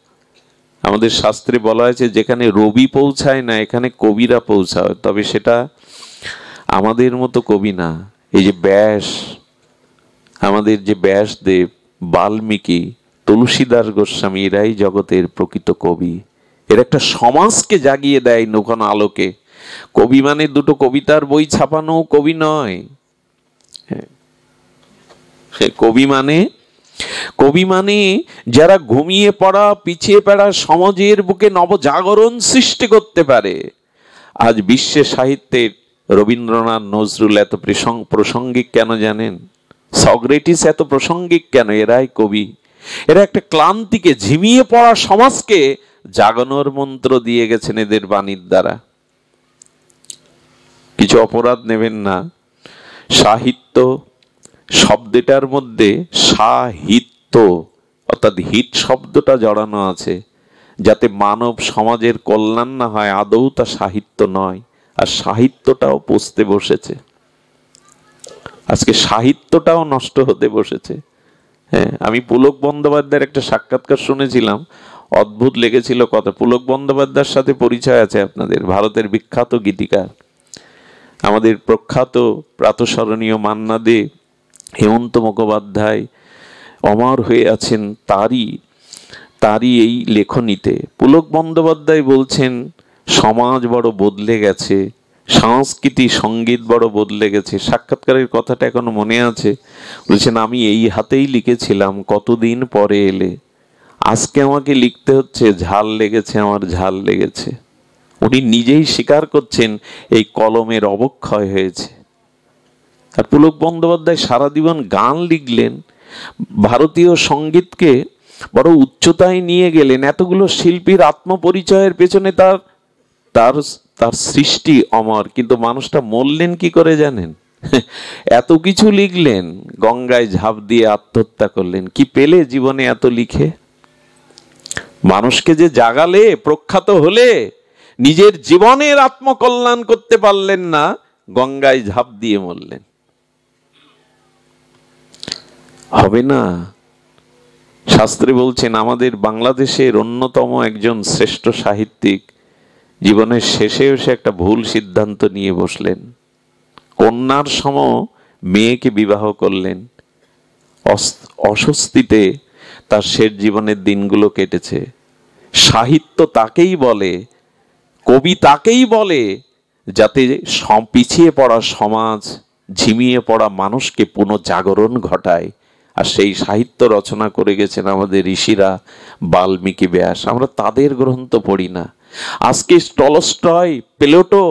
A: আমাদের শাস্ত্রে বলা হয়েছে, যেখানে রবি পৌঁছায় না এখানে কবিরা পৌঁছায়। তবে সেটা আমাদের মতো কবি না। এই যে ব্যাস, আমাদের যে ব্যাসদেব, বাল্মীকি, তুলসীদাস গোস্বামী, এরাই জগতের প্রকৃত কবি। এর একটা সমাজকে জাগিয়ে দেয় নতুন আলোকে। কবি মানে দুটো কবিতার বই ছাপানো কবি নয়। কবি মানে যারা ঘুমিয়ে পড়া, পিছিয়ে পড়া সমাজের বুকে নবজাগরণ সৃষ্টি করতে পারে। আজ বিশ্বের সাহিত্যের রবীন্দ্রনাথ, নজরুল এত প্রাসঙ্গিক কেন জানেন? সক্রেটিস এত প্রাসঙ্গিক কেন? এরাই কবি। এরা একটা ক্লান্তিকে, ঝিমিয়ে পড়া সমাজকে জাগানোর মন্ত্র দিয়ে গেছেন এদের বাণীর দ্বারা। কিছু অপরাধ নেবেন না। সাহিত্য শব্দটার মধ্যে সাহিত্য অর্থাৎ হিত শব্দটা জড়ানো আছে, যাতে মানব সমাজের কল্যাণ না হয়। আদৌ তা সাহিত্য নয়। আর সাহিত্যটাও পচতে বসেছে। আজকে সাহিত্যটাও নষ্ট হতে বসেছে। হ্যাঁ, আমি পুলক বন্দ্যোপাধ্যায়ের একটা সাক্ষাৎকার শুনেছিলাম, অদ্ভুত লেগেছিল কথা। পুলক বন্দ্যোপাধ্যায়ের সাথে পরিচয় আছে আপনাদের, ভারতের বিখ্যাত গীতিকার, আমাদের প্রখ্যাত প্রাতঃস্মরণীয় মান্না দে, হেমন্ত মুখোপাধ্যায় অমর হয়ে আছেন তারই এই লেখনীতে। পুলক বন্দ্যোপাধ্যায় বলছেন, সমাজ বড় বদলে গেছে, সংস্কৃতি সঙ্গীত বড় বদলে গেছে। সাক্ষাৎকারের কথাটা এখনো মনে আছে। বলছেন, আমি এই হাতেই লিখেছিলাম কতদিন পরে এলে, আজকে আমাকে লিখতে হচ্ছে ঝাল লেগেছে, আমার ঝাল লেগেছে। উনি নিজেই স্বীকার করছেন এই কলমের অবক্ষয় হয়েছে। আর পুলক বন্দ্যোপাধ্যায় সারা জীবন গান লিখলেন, ভারতীয় সঙ্গীতকে বড় উচ্চতায় নিয়ে গেলেন। এতগুলো শিল্পীর আত্মপরিচয়ের পেছনে তার তার তার সৃষ্টি অমর। কিন্তু মানুষটা মরলেন কি করে জানেন? এত কিছু লিখলেন, গঙ্গায় ঝাঁপ দিয়ে আত্মহত্যা করলেন। কি পেলে জীবনে এত লিখে? মানুষকে যে জাগালে, প্রখ্যাত হলে, নিজের জীবনের আত্মকল্যাণ করতে পারলেন না, গঙ্গায় ঝাঁপ দিয়ে মরলেন। হবে না। শাস্ত্রে বলছেন, আমাদের বাংলাদেশের অন্যতম একজন শ্রেষ্ঠ সাহিত্যিক জীবনের শেষে এসে একটা ভুল সিদ্ধান্ত নিয়ে বসলেন। কন্যার সম মেয়েকে বিবাহ করলেন। অস্বস্তিতে তার শেষ জীবনের দিনগুলো কেটেছে। সাহিত্য তাকেই বলে, কবি তাকেই বলে, যাতে পিছিয়ে পড়া সমাজ, ঝিমিয়ে পড়া মানুষকে পুনঃজাগরণ ঘটায়। আর সেই সাহিত্য রচনা করে গেছেন আমাদের ঋষিরা, বাল্মীকি, ব্যাস। আমরা তাদের গ্রন্থ পড়ি না। আজকে টলস্টয়, প্লেটো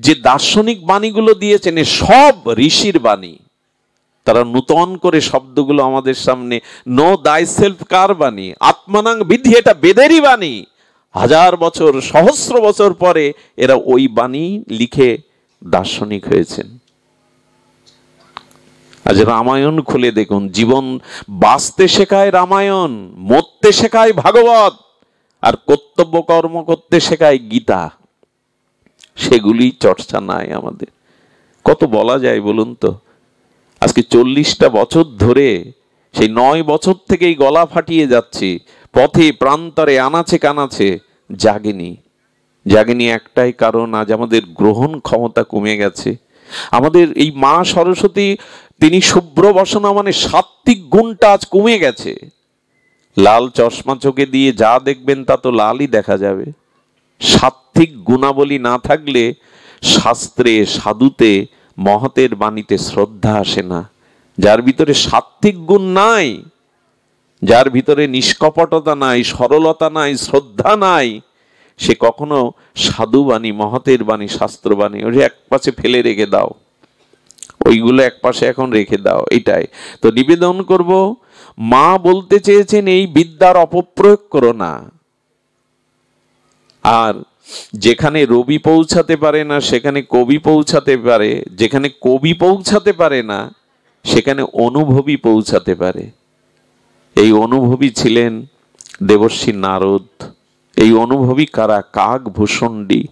A: যে দার্শনিক বাণীগুলো দিয়েছেন, সব ঋষির বাণী। তারা নূতন করে শব্দগুলো আমাদের সামনে, নো দাই সেলফ কার বাণী, আত্মানাং বিধি, এটা বেদেরই বাণী। হাজার বছর, সহস্র বছর পরে এরা ওই বাণী লিখে দার্শনিক হয়েছেন। আজ রামায়ণ খুলে দেখুন, জীবন বাঁচতে শেখায় রামায়ণ, মরতে শেখায় ভাগবত, আর কর্তব্য কর্ম করতে শেখায় গীতা। সেগুলি চর্চা নাই আমাদের। কত বলা যায় বলুন তো? আজকে 40টা বছর ধরে, সেই 9 বছর থেকেই গলা ফাটিয়ে যাচ্ছি, পথে প্রান্তরে আনাচে কানাচে জাগেনি একটাই কারণ, আজ আমাদের গ্রহণ ক্ষমতা কমে গেছে। আমাদের এই মা সরস্বতী, তিনি শুভ্র বসনা মানে সাত্ত্বিক গুণটা আজ কমে গেছে। লাল চশমা চোখে দিয়ে যা দেখবেন তা তো লালই দেখা যাবে। সাত্ত্বিক গুণাবলী না থাকলে শাস্ত্রে, সাধুতে, মহতের বাণীতে শ্রদ্ধা আসে না। যার ভিতরে সাত্ত্বিক গুণ নাই, যার ভিতরে নিষ্কপটতা নাই, সরলতা নাই, শ্রদ্ধা নাই, সে কখনো সাধু বাণী, মহতের বাণী, শাস্ত্রবাণী ওই এক পাশে ফেলে রেখে দাও, ওইগুলো এক পাশে এখন রেখে দাও। এটাই তো নিবেদন করব। মা বলতে চেয়েছেন, এই বিদ্যার অপপ্রয়োগ করো না। আর যেখানে রবি পৌঁছাতে পারে না সেখানে কবি পৌঁছাতে পারে, যেখানে কবি পৌঁছাতে পারে না সেখানে অনুভবী পৌঁছাতে পারে। এই অনুভবী ছিলেন দেবর্ষি নারদ। এই অনুভবী কারা? কাকভূষণ্ডী।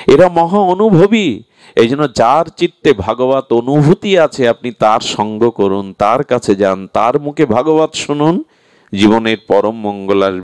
A: এরা মহা অনুভবী। এই জন্য যার চিত্তে ভাগবত অনুভূতি আছে আপনি তার সঙ্গ করুন, তার কাছে যান, তার মুখে ভাগবত শুনুন, জীবনের পরম মঙ্গল আসবে।